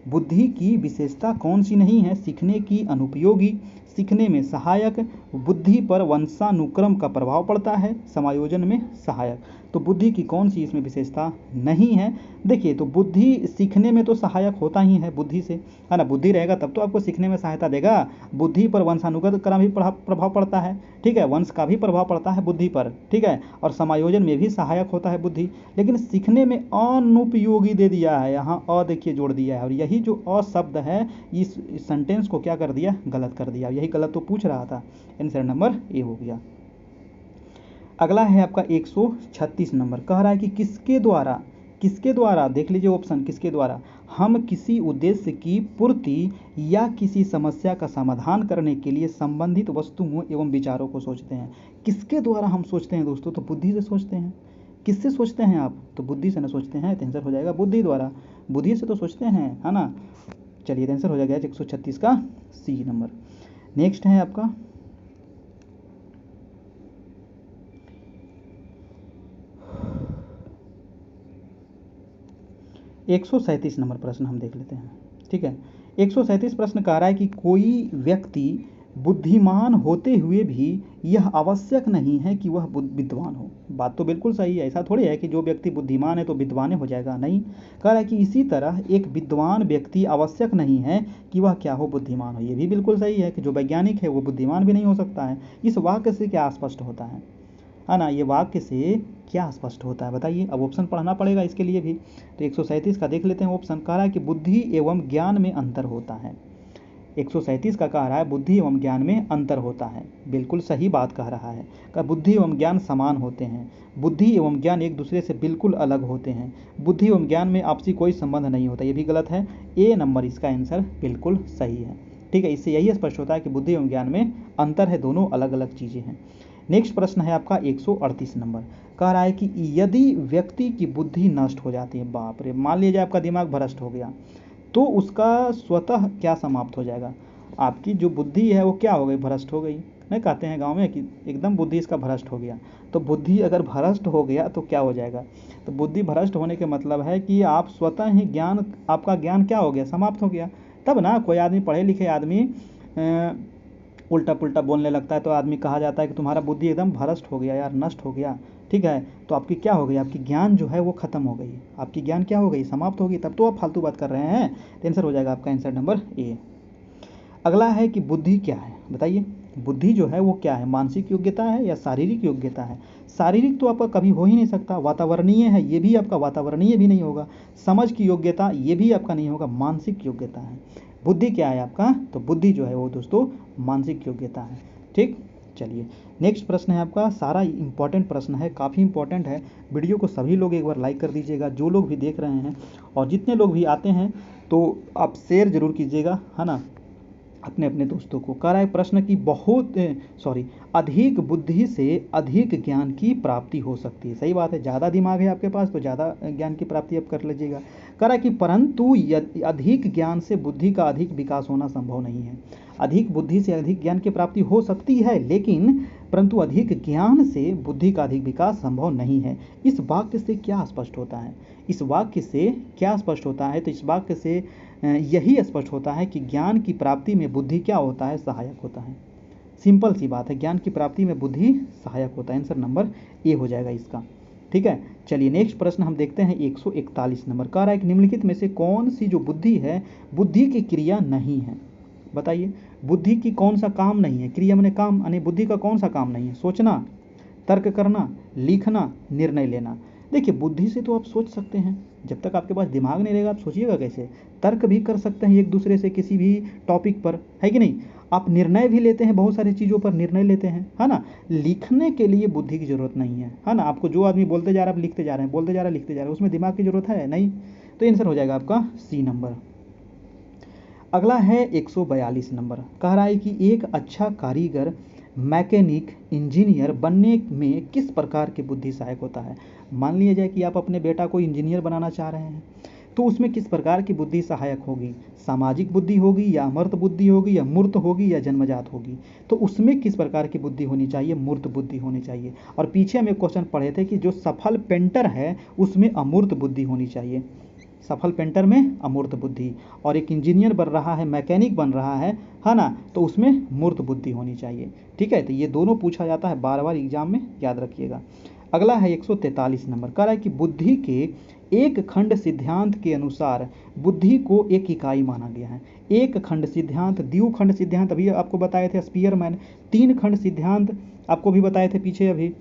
बुद्धि की विशेषता कौन सी नहीं है? सीखने की अनुपयोगी, सीखने में सहायक, बुद्धि पर वंशानुक्रम का प्रभाव पड़ता है, समायोजन में सहायक। तो बुद्धि की कौन सी इसमें विशेषता नहीं है? देखिए, तो बुद्धि सीखने में तो सहायक होता ही है बुद्धि से, है ना। बुद्धि रहेगा तब तो आपको सीखने में सहायता देगा। बुद्धि पर वंशानुगत का भी प्रभाव पड़ता है, ठीक है, वंश का भी प्रभाव पड़ता है बुद्धि पर, ठीक है, और समायोजन में भी सहायक होता है बुद्धि। लेकिन सीखने में अनुपयोगी दे दिया है, यहाँ अ देखिए जोड़ दिया है, और यही जो अ शब्द है इस सेंटेंस को क्या कर दिया? गलत कर दिया। यही गलत तो पूछ रहा था, आंसर नंबर ए हो गया। अगला है आपका 136 नंबर। कह रहा है कि किसके द्वारा देख लीजिए ऑप्शन, किसके द्वारा हम किसी उद्देश्य की पूर्ति या किसी समस्या का समाधान करने के लिए संबंधित वस्तुओं एवं विचारों को सोचते हैं। किसके द्वारा हम सोचते हैं दोस्तों? तो बुद्धि से सोचते हैं। किससे सोचते हैं आप? तो बुद्धि से ना सोचते हैं, तो आंसर हो जाएगा बुद्धि द्वारा। बुद्धि से तो सोचते हैं, है ना। चलिए आंसर हो जाएगा 136 का सी नंबर। नेक्स्ट है आपका 137 नंबर प्रश्न हम देख लेते हैं, ठीक है। 137 प्रश्न कह रहा है कि कोई व्यक्ति बुद्धिमान होते हुए भी यह आवश्यक नहीं है कि वह विद्वान हो। बात तो बिल्कुल सही है, ऐसा थोड़ी है कि जो व्यक्ति बुद्धिमान है तो विद्वान हो जाएगा, नहीं। कह रहा है कि इसी तरह एक विद्वान व्यक्ति आवश्यक नहीं है कि वह क्या हो? बुद्धिमान हो। ये भी बिल्कुल सही है कि जो वैज्ञानिक है वो बुद्धिमान भी नहीं हो सकता है। इस वाक्य से क्या स्पष्ट होता है ना। ये वाक्य से क्या स्पष्ट होता है बताइए। अब ऑप्शन पढ़ना पड़ेगा इसके लिए भी। तो 137 का देख लेते हैं ऑप्शन। कह रहा है कि बुद्धि एवं ज्ञान में अंतर होता है। 137 का कह रहा है बुद्धि एवं ज्ञान में अंतर होता है। बिल्कुल सही बात कह रहा है। का बुद्धि एवं ज्ञान समान होते हैं। बुद्धि एवं ज्ञान एक दूसरे से बिल्कुल अलग होते हैं। बुद्धि एवं ज्ञान में आपसी कोई संबंध नहीं होता। ये भी गलत है। ए नंबर इसका आंसर बिल्कुल सही है, ठीक है। इससे यही स्पष्ट होता है कि बुद्धि एवं ज्ञान में अंतर है, दोनों अलग अलग चीज़ें हैं। नेक्स्ट प्रश्न है आपका 138 नंबर। कह रहा है कि यदि व्यक्ति की बुद्धि नष्ट हो जाती है, बाप रे, मान लीजिए आपका दिमाग भ्रष्ट हो गया, तो उसका स्वतः क्या समाप्त हो जाएगा? आपकी जो बुद्धि है वो क्या हो गई? भ्रष्ट हो गई। नहीं कहते हैं गांव में कि एकदम बुद्धि इसका भ्रष्ट हो गया। तो बुद्धि अगर भ्रष्ट हो गया तो क्या हो जाएगा? तो बुद्धि भ्रष्ट होने के मतलब है कि आप स्वतः ही ज्ञान, आपका ज्ञान क्या हो गया? समाप्त हो गया। तब ना कोई आदमी, पढ़े लिखे आदमी उल्टा पुल्टा बोलने लगता है तो आदमी कहा जाता है कि तुम्हारा बुद्धि एकदम भ्रष्ट हो गया यार, नष्ट हो गया, ठीक है। तो आपकी क्या हो गई? आपकी ज्ञान जो है वो खत्म हो गई, आपकी ज्ञान क्या हो गई? समाप्त हो गई। तब तो आप फालतू बात कर रहे हैं। तो आंसर हो जाएगा आपका आंसर नंबर ए। अगला है कि बुद्धि क्या है बताइए। बुद्धि जो है वो क्या है? मानसिक योग्यता है या शारीरिक योग्यता है? शारीरिक तो आपका कभी हो ही नहीं सकता। वातावरणीय है, ये भी आपका वातावरणीय भी नहीं होगा। समझ की योग्यता, ये भी आपका नहीं होगा। मानसिक योग्यता है। बुद्धि क्या है आपका? तो बुद्धि जो है वो दोस्तों मानसिक योग्यता है, ठीक। चलिए नेक्स्ट प्रश्न है आपका। सारा इंपॉर्टेंट प्रश्न है, काफ़ी इंपॉर्टेंट है। वीडियो को सभी लोग एक बार लाइक कर दीजिएगा, जो लोग भी देख रहे हैं, और जितने लोग भी आते हैं तो आप शेयर जरूर कीजिएगा, है ना। अपने अपने दोस्तों को। कह रहा है प्रश्न की अधिक बुद्धि से अधिक ज्ञान की प्राप्ति हो सकती है। सही बात है, ज़्यादा दिमाग है आपके पास तो ज़्यादा ज्ञान की प्राप्ति आप कर लीजिएगा। कह रहा है कि परंतु अधिक ज्ञान से बुद्धि का अधिक विकास होना संभव नहीं है। अधिक बुद्धि से अधिक ज्ञान की प्राप्ति हो सकती है, लेकिन परंतु अधिक ज्ञान से बुद्धि का अधिक विकास संभव नहीं है। इस वाक्य से क्या स्पष्ट होता है? इस वाक्य से क्या स्पष्ट होता है? तो इस वाक्य से यही स्पष्ट होता है कि ज्ञान की प्राप्ति में बुद्धि क्या होता है? सहायक होता है। सिंपल सी बात है, ज्ञान की प्राप्ति में बुद्धि सहायक होता है। आंसर नंबर ए हो जाएगा इसका। ठीक है, चलिए नेक्स्ट प्रश्न हम देखते हैं 141 नंबर। कह रहा है कि निम्नलिखित में से कौन सी जो बुद्धि है बुद्धि की क्रिया नहीं है? बताइए, बुद्धि की कौन सा काम नहीं है? क्रिया मैंने काम, यानी बुद्धि का कौन सा काम नहीं है? सोचना, तर्क करना, लिखना, निर्णय लेना। देखिए, बुद्धि से तो आप सोच सकते हैं, जब तक आपके पास दिमाग नहीं रहेगा आप सोचिएगा कैसे? तर्क भी कर सकते हैं एक दूसरे से किसी भी टॉपिक पर, है कि नहीं? आप निर्णय भी लेते हैं, बहुत सारी चीज़ों पर निर्णय लेते हैं, है ना? लिखने के लिए बुद्धि की जरूरत नहीं है ना? आपको जो आदमी बोलते जा रहा है आप लिखते जा रहे हैं, बोलते जा रहे हैं लिखते जा रहे हैं, उसमें दिमाग की जरूरत है नहीं? तो आंसर हो जाएगा आपका सी नंबर। अगला है 142 नंबर। कह रहा है कि एक अच्छा कारीगर, मैकेनिक, इंजीनियर बनने में किस प्रकार की बुद्धि सहायक होता है? मान लिया जाए कि आप अपने बेटा को इंजीनियर बनाना चाह रहे हैं, तो उसमें किस प्रकार की बुद्धि सहायक होगी? सामाजिक बुद्धि होगी, या अमूर्त बुद्धि होगी, या मूर्त होगी, या जन्मजात होगी? तो उसमें किस प्रकार की बुद्धि होनी चाहिए? मूर्त बुद्धि होनी चाहिए। और पीछे हम एक क्वेश्चन पढ़े थे कि जो सफल पेंटर है उसमें अमूर्त बुद्धि होनी चाहिए। सफल पेंटर में अमूर्त बुद्धि, और एक इंजीनियर बन रहा है, मैकेनिक बन रहा है ना? तो उसमें मूर्त बुद्धि होनी चाहिए। ठीक है, तो ये दोनों पूछा जाता है बार बार एग्जाम में, याद रखिएगा। अगला है 143 नंबर। कह रहा है कि बुद्धि के एक खंड सिद्धांत के अनुसार बुद्धि को एक इकाई माना गया है। एक खंड सिद्धांत, द्विखंड सिद्धांत अभी आपको बताए थे स्पीयरमैन, तीन खंड सिद्धांत आपको भी बताए थे पीछे अभी,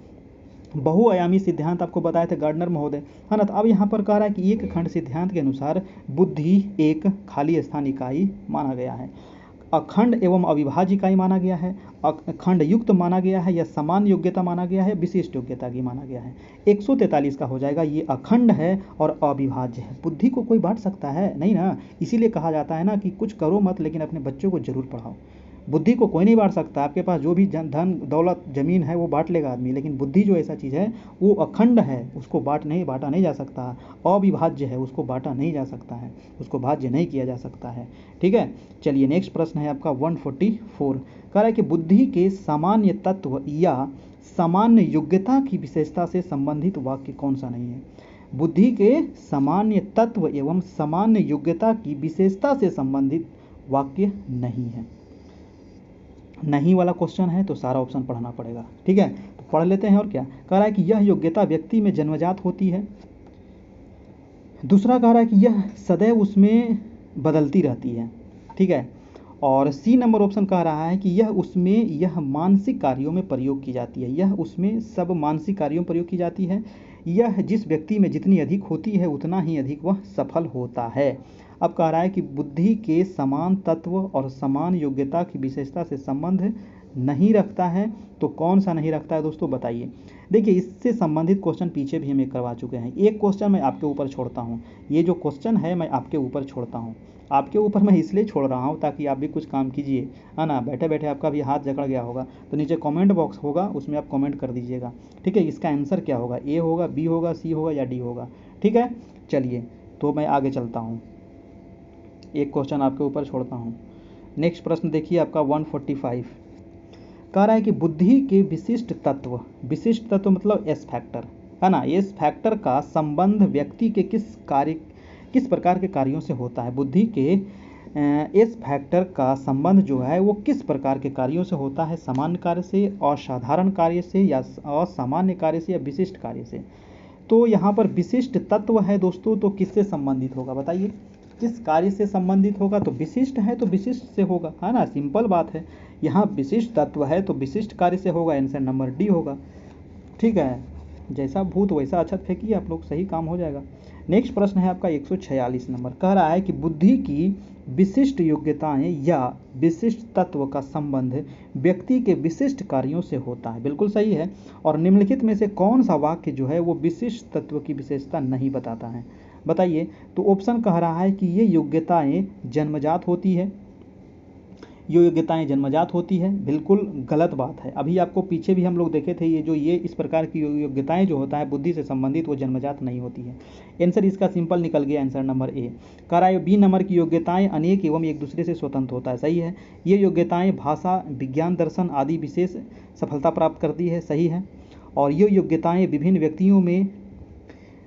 बहुआयामी सिद्धांत आपको बताए थे गार्डनर महोदय, है ना? तो अब यहाँ पर कह रहा है कि एक खंड सिद्धांत के अनुसार बुद्धि एक खाली स्थान इकाई माना गया है। अखंड एवं अविभाज्य इकाई माना गया है, अखंड युक्त माना गया है, या समान योग्यता माना गया है, विशिष्ट योग्यता की माना गया है। 143 का हो जाएगा, ये अखंड है और अविभाज्य है। बुद्धि को कोई बांट सकता है नहीं ना? इसीलिए कहा जाता है ना कि कुछ करो मत लेकिन अपने बच्चों को जरूर पढ़ाओ। बुद्धि को कोई नहीं बांट सकता। आपके पास जो भी धन दौलत जमीन है वो बांट लेगा आदमी, लेकिन बुद्धि जो ऐसा चीज़ है वो अखंड है, उसको बांटा नहीं जा सकता। अविभाज्य है, उसको बांटा नहीं जा सकता है, उसको भाज्य नहीं किया जा सकता है। ठीक है, चलिए नेक्स्ट प्रश्न है आपका 144। कह रहा है कि बुद्धि के सामान्य तत्व या सामान्य योग्यता की विशेषता से संबंधित वाक्य कौन सा नहीं है? बुद्धि के सामान्य तत्व एवं सामान्य योग्यता की विशेषता से संबंधित वाक्य नहीं है। नहीं वाला क्वेश्चन है तो सारा ऑप्शन पढ़ना पड़ेगा। ठीक है, तो पढ़ लेते हैं। और क्या कह रहा है कि यह योग्यता व्यक्ति में जन्मजात होती है। दूसरा कह रहा है कि यह सदैव उसमें बदलती रहती है। ठीक है, और सी नंबर ऑप्शन कह रहा है कि यह मानसिक कार्यों में प्रयोग की जाती है। यह उसमें सब मानसिक कार्यों में प्रयोग की जाती है। यह जिस व्यक्ति में जितनी अधिक होती है उतना ही अधिक वह सफल होता है। अब कह रहा है कि बुद्धि के समान तत्व और समान योग्यता की विशेषता से संबंध नहीं रखता है। तो कौन सा नहीं रखता है दोस्तों, बताइए। देखिए, इससे संबंधित क्वेश्चन पीछे भी हम एक करवा चुके हैं। एक क्वेश्चन मैं आपके ऊपर छोड़ता हूँ, ये जो क्वेश्चन है मैं आपके ऊपर छोड़ता हूँ। आपके ऊपर मैं इसलिए छोड़ रहा हूँ ताकि आप भी कुछ काम कीजिए, है ना? बैठे बैठे आपका भी हाथ जकड़ गया होगा, तो नीचे कमेंट बॉक्स होगा, उसमें आप कमेंट कर दीजिएगा। ठीक है, इसका आंसर क्या होगा? ए होगा, बी होगा, सी होगा, या डी होगा? ठीक है, चलिए तो मैं आगे चलता हूँ, एक क्वेश्चन आपके ऊपर छोड़ता हूँ। नेक्स्ट प्रश्न देखिए आपका 145। कह रहा है कि बुद्धि के विशिष्ट तत्व मतलब एस फैक्टर, है ना? एस फैक्टर का संबंध व्यक्ति के किस प्रकार के कार्यों से होता है? बुद्धि के एस फैक्टर का संबंध जो है वो किस प्रकार के कार्यों से होता है? सामान्य कार्य से, असाधारण कार्य से, या असामान्य कार्य से, या विशिष्ट कार्य से? तो यहाँ पर विशिष्ट तत्व है दोस्तों, तो किससे संबंधित होगा बताइए? किस कार्य से संबंधित होगा? तो विशिष्ट है तो विशिष्ट से होगा, है ना? सिंपल बात है। यहाँ विशिष्ट तत्व है तो विशिष्ट कार्य से होगा। आंसर नंबर डी होगा। ठीक है, जैसा भूत वैसा अक्षत फेंकिए आप लोग, सही काम हो जाएगा। नेक्स्ट प्रश्न है आपका 146 नंबर। कह रहा है कि बुद्धि की विशिष्ट योग्यताएं या विशिष्ट तत्व का संबंध व्यक्ति के विशिष्ट कार्यों से होता है। बिल्कुल सही है। और निम्नलिखित में से कौन सा वाक्य जो है वो विशिष्ट तत्व की विशेषता नहीं बताता है? बताइए। तो ऑप्शन कह रहा है कि ये योग्यताएं जन्मजात होती है, ये योग्यताएं जन्मजात होती है, बिल्कुल गलत बात है। अभी आपको पीछे भी हम लोग देखे थे, ये इस प्रकार की योग्यताएं जो होता है बुद्धि से संबंधित, वो जन्मजात नहीं होती है। आंसर इसका सिंपल निकल गया, आंसर नंबर ए। कह रहा है बी नंबर की योग्यताएं अनेक एवं एक दूसरे से स्वतंत्र होता है, सही है। ये योग्यताएं भाषा, विज्ञान, दर्शन आदि विशेष सफलता प्राप्त करती है, सही है। और ये योग्यताएं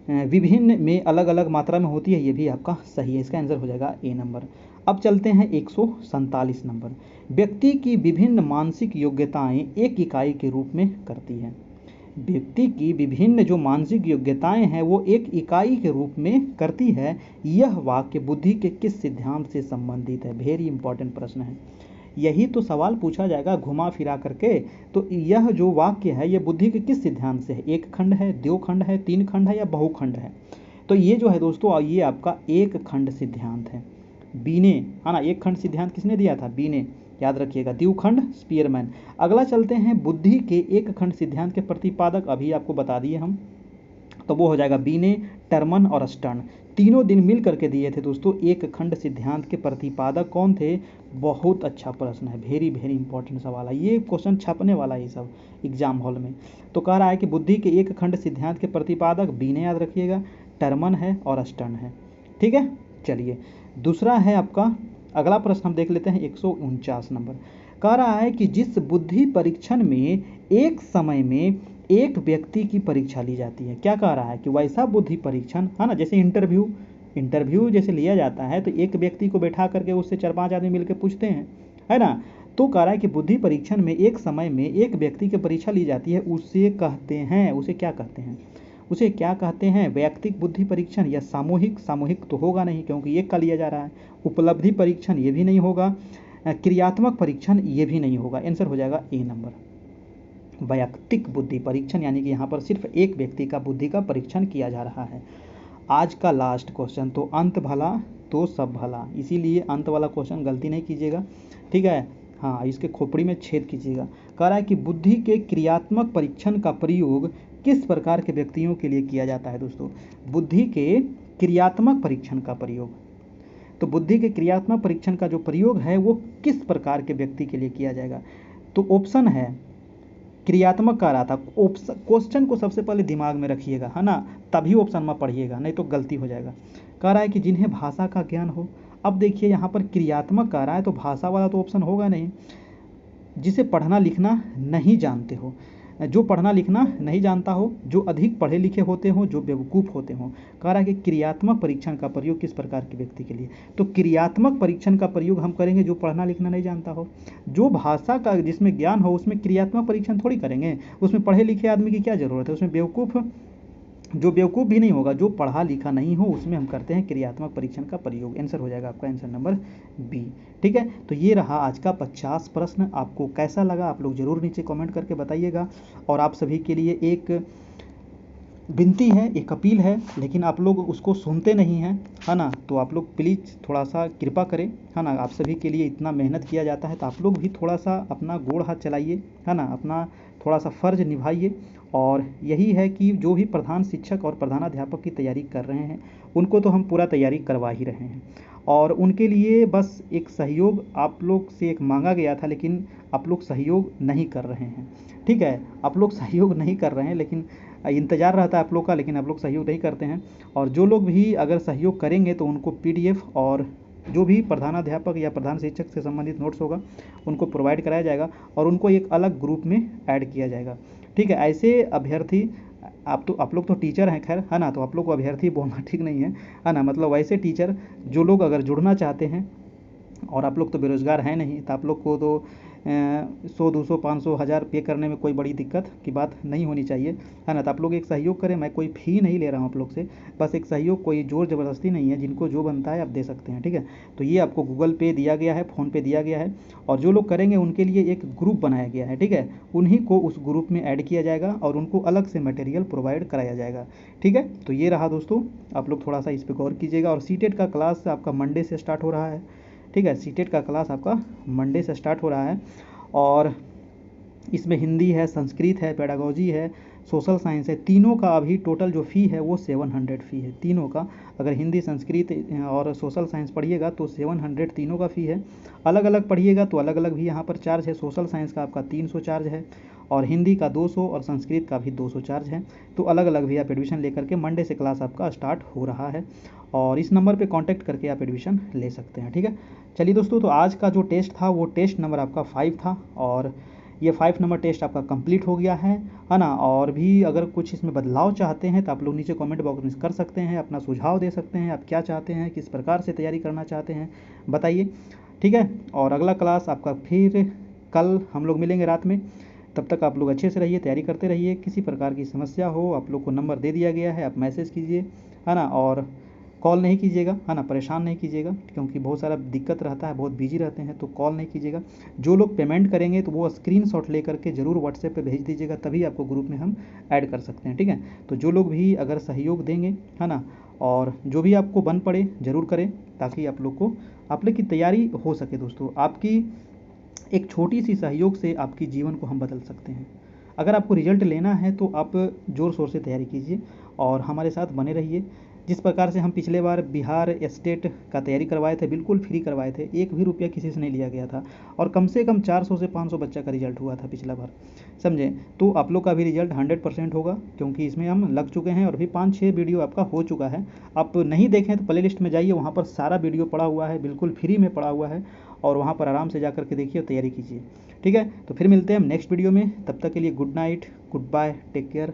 विभिन्न में अलग अलग मात्रा में होती है, ये भी आपका सही है। इसका आंसर हो जाएगा ए नंबर। अब चलते हैं 147 नंबर। व्यक्ति की विभिन्न मानसिक योग्यताएं एक इकाई के रूप में करती है। व्यक्ति की विभिन्न जो मानसिक योग्यताएं हैं वो एक इकाई के रूप में करती है। यह वाक्य बुद्धि के किस सिद्धांत से संबंधित है? वेरी इंपॉर्टेंट प्रश्न है। यही तो सवाल पूछा जाएगा घुमा फिरा करके। तो यह जो वाक्य है ये बुद्धि के किस सिद्धांत से है? एक खंड है, दो खंड है, तीन खंड है या बहुखंड है? तो ये जो है दोस्तों, ये आपका एक खंड सिद्धांत है। बी ने, है ना, एक खंड सिद्धांत किसने दिया था? बी ने, याद रखिएगा, द्विखंड स्पीयरमैन। अगला चलते हैं बुद्धि के एक खंड सिद्धांत के प्रतिपादक, अभी आपको बता दिए हम, तो वो हो जाएगा बी ने, टर्मन और स्टर्न। तीनों दिन मिल करके दिए थे दोस्तों। एक खंड सिद्धांत के प्रतिपादक कौन थे? बहुत अच्छा प्रश्न है, वेरी वेरी इंपॉर्टेंट सवाल है, ये क्वेश्चन छपने वाला है सब एग्जाम हॉल में। तो कह रहा है कि बुद्धि के एक खंड सिद्धांत के प्रतिपादक बी ने, याद रखिएगा, टर्मन है और स्टर्न है। ठीक है, चलिए दूसरा है आपका, अगला प्रश्न हम देख लेते हैं 149 नंबर। कह रहा है कि जिस बुद्धि परीक्षण में एक समय में एक व्यक्ति की परीक्षा ली जाती है, क्या कह रहा है कि वैसा बुद्धि परीक्षण, है ना, जैसे इंटरव्यू जैसे लिया जाता है तो एक व्यक्ति को बैठा करके उससे 4-5 आदमी मिलकर पूछते हैं, है ना। तो कह रहा है कि बुद्धि परीक्षण में एक समय में एक व्यक्ति की परीक्षा ली जाती है, उसे कहते हैं, उसे क्या कहते हैं? वैयक्तिक बुद्धि परीक्षण या सामूहिक तो होगा नहीं क्योंकि एक का लिया जा रहा है। उपलब्धि परीक्षण ये भी नहीं होगा, क्रियात्मक परीक्षण ये भी नहीं होगा। आंसर हो जाएगा ए नंबर, वैयक्तिक बुद्धि परीक्षण, यानी कि यहाँ पर सिर्फ एक व्यक्ति का बुद्धि का परीक्षण किया जा रहा है। आज का लास्ट क्वेश्चन, तो अंत भला तो सब भला, इसीलिए अंत वाला क्वेश्चन गलती नहीं कीजिएगा, ठीक है। हाँ, इसके खोपड़ी में छेद कीजिएगा। कह रहा है कि बुद्धि के क्रियात्मक परीक्षण का प्रयोग किस प्रकार के व्यक्तियों के लिए किया जाता है? दोस्तों, बुद्धि के क्रियात्मक परीक्षण का प्रयोग, तो बुद्धि के क्रियात्मक परीक्षण का जो प्रयोग है वो किस प्रकार के व्यक्ति के लिए किया जाएगा? तो ऑप्शन है, क्रियात्मक कह रहा था, क्वेश्चन को सबसे पहले दिमाग में रखिएगा, है ना, तभी ऑप्शन में पढ़िएगा, नहीं तो गलती हो जाएगा। कह रहा है कि जिन्हें भाषा का ज्ञान हो। अब देखिए यहाँ पर क्रियात्मक कह रहा है तो भाषा वाला तो ऑप्शन होगा नहीं। जिसे पढ़ना लिखना नहीं जानते हो, जो पढ़ना लिखना नहीं जानता हो, जो अधिक पढ़े लिखे होते हो, जो बेवकूफ़ होते हो। कह रहा है कि क्रियात्मक परीक्षण का प्रयोग किस प्रकार के व्यक्ति के लिए? तो क्रियात्मक परीक्षण का प्रयोग हम करेंगे जो पढ़ना लिखना नहीं जानता हो। जो भाषा का जिसमें ज्ञान हो उसमें क्रियात्मक परीक्षण थोड़ी करेंगे, उसमें पढ़े लिखे आदमी की क्या ज़रूरत है, उसमें जो बेवकूफ़ भी नहीं होगा, जो पढ़ा लिखा नहीं हो, उसमें हम करते हैं क्रियात्मक परीक्षण का प्रयोग। आंसर हो जाएगा आपका आंसर नंबर बी। ठीक है, तो ये रहा आज का 50 प्रश्न। आपको कैसा लगा आप लोग ज़रूर नीचे कमेंट करके बताइएगा। और आप सभी के लिए एक विनती है, एक अपील है, लेकिन आप लोग उसको सुनते नहीं हैं, है ना। तो आप लोग प्लीज़ थोड़ा सा कृपा करें, है ना। आप सभी के लिए इतना मेहनत किया जाता है तो आप लोग भी थोड़ा सा अपना गोड़ हाथ चलाइए, है ना, अपना थोड़ा सा फ़र्ज निभाइए। और यही है कि जो भी प्रधान शिक्षक और प्रधानाध्यापक की तैयारी कर रहे हैं उनको तो हम पूरा तैयारी करवा ही रहे हैं, और उनके लिए बस एक सहयोग आप लोग से एक मांगा गया था, लेकिन आप लोग सहयोग नहीं कर रहे हैं। ठीक है, आप लोग सहयोग नहीं कर रहे हैं, लेकिन इंतज़ार रहता है आप लोग का, लेकिन आप लोग सहयोग नहीं करते हैं। और जो लोग भी अगर सहयोग करेंगे तो उनको PDF और जो भी प्रधानाध्यापक या प्रधान शिक्षक से संबंधित नोट्स होगा उनको प्रोवाइड कराया जाएगा और उनको एक अलग ग्रुप में ऐड किया जाएगा। ठीक है, ऐसे अभ्यर्थी, आप लोग तो टीचर हैं खैर, है ना, तो आप लोग को अभ्यर्थी बोलना ठीक नहीं है ना। मतलब वैसे टीचर जो लोग अगर जुड़ना चाहते हैं, और आप लोग तो बेरोज़गार हैं नहीं, तो आप लोग को तो 100, 200, 500, 1000 पे करने में कोई बड़ी दिक्कत की बात नहीं होनी चाहिए, है ना। तो आप लोग एक सहयोग करें, मैं कोई फ़ी नहीं ले रहा हूँ आप लोग से, बस एक सहयोग, कोई ज़ोर ज़बरदस्ती नहीं है, जिनको जो बनता है आप दे सकते हैं। ठीक है, तो ये आपको गूगल पे दिया गया है, फ़ोन पे दिया गया है, और जो लोग करेंगे उनके लिए एक ग्रुप बनाया गया है। ठीक है, उन्हीं को उस ग्रुप में ऐड किया जाएगा और उनको अलग से मटेरियल प्रोवाइड कराया जाएगा। ठीक है, तो ये रहा दोस्तों, आप लोग थोड़ा सा इस पर गौर कीजिएगा। और सीटेट का क्लास आपका मंडे से स्टार्ट हो रहा है। ठीक है, सीटेट का क्लास आपका मंडे से स्टार्ट हो रहा है, और इसमें हिंदी है, संस्कृत है, पेडागोजी है, सोशल साइंस है, तीनों का अभी टोटल जो फ़ी है वो 700 फ़ी है तीनों का। अगर हिंदी, संस्कृत और सोशल साइंस पढ़िएगा तो 700 तीनों का फ़ी है। अलग अलग पढ़िएगा तो अलग अलग भी यहाँ पर चार्ज है। सोशल साइंस का आपका 300 चार्ज है, और हिंदी का 200 और संस्कृत का भी 200 चार्ज है। तो अलग अलग भी आप एडमिशन लेकर के मंडे से क्लास आपका स्टार्ट हो रहा है, और इस नंबर पे कांटेक्ट करके आप एडमिशन ले सकते हैं। ठीक है, चलिए दोस्तों, तो आज का जो टेस्ट था वो टेस्ट नंबर आपका 5 था, और ये 5 नंबर टेस्ट आपका कंप्लीट हो गया है ना। और भी अगर कुछ इसमें बदलाव चाहते हैं तो आप लोग नीचे कमेंट बॉक्स में कर सकते हैं, अपना सुझाव दे सकते हैं। आप क्या चाहते हैं, किस प्रकार से तैयारी करना चाहते हैं, बताइए। ठीक है, और अगला क्लास आपका फिर कल हम लोग मिलेंगे रात में। तब तक आप लोग अच्छे से रहिए, तैयारी करते रहिए। किसी प्रकार की समस्या हो, आप लोग को नंबर दे दिया गया है, आप मैसेज कीजिए, है ना। और कॉल नहीं कीजिएगा, है ना, परेशान नहीं कीजिएगा, क्योंकि बहुत सारा दिक्कत रहता है, बहुत बिजी रहते हैं, तो कॉल नहीं कीजिएगा। जो लोग पेमेंट करेंगे तो वो स्क्रीनशॉट लेकर के ज़रूर व्हाट्सएप पे भेज दीजिएगा, तभी आपको ग्रुप में हम ऐड कर सकते हैं। ठीक है, तो जो लोग भी अगर सहयोग देंगे, है ना, और जो भी आपको बन पड़े ज़रूर करें, ताकि आप लोग की तैयारी हो सके। दोस्तों, आपकी एक छोटी सी सहयोग से आपकी जीवन को हम बदल सकते हैं। अगर आपको रिजल्ट लेना है तो आप ज़ोर शोर से तैयारी कीजिए और हमारे साथ बने रहिए। जिस प्रकार से हम पिछले बार बिहार स्टेट का तैयारी करवाए थे, बिल्कुल फ्री करवाए थे, एक भी रुपया किसी से नहीं लिया गया था, और कम से कम 400 से 500 बच्चा का रिजल्ट हुआ था पिछला बार, समझे। तो आप लोग का भी रिजल्ट 100% होगा, क्योंकि इसमें हम लग चुके हैं और भी 5-6 वीडियो आपका हो चुका है। आप नहीं देखें तो प्ले लिस्ट में जाइए, वहाँ पर सारा वीडियो पड़ा हुआ है, बिल्कुल फ्री में पड़ा हुआ है, और वहाँ पर आराम से जा कर के देखिए और तैयारी कीजिए। ठीक है, तो फिर मिलते हैं हम नेक्स्ट वीडियो में। तब तक के लिए good night, goodbye, take care.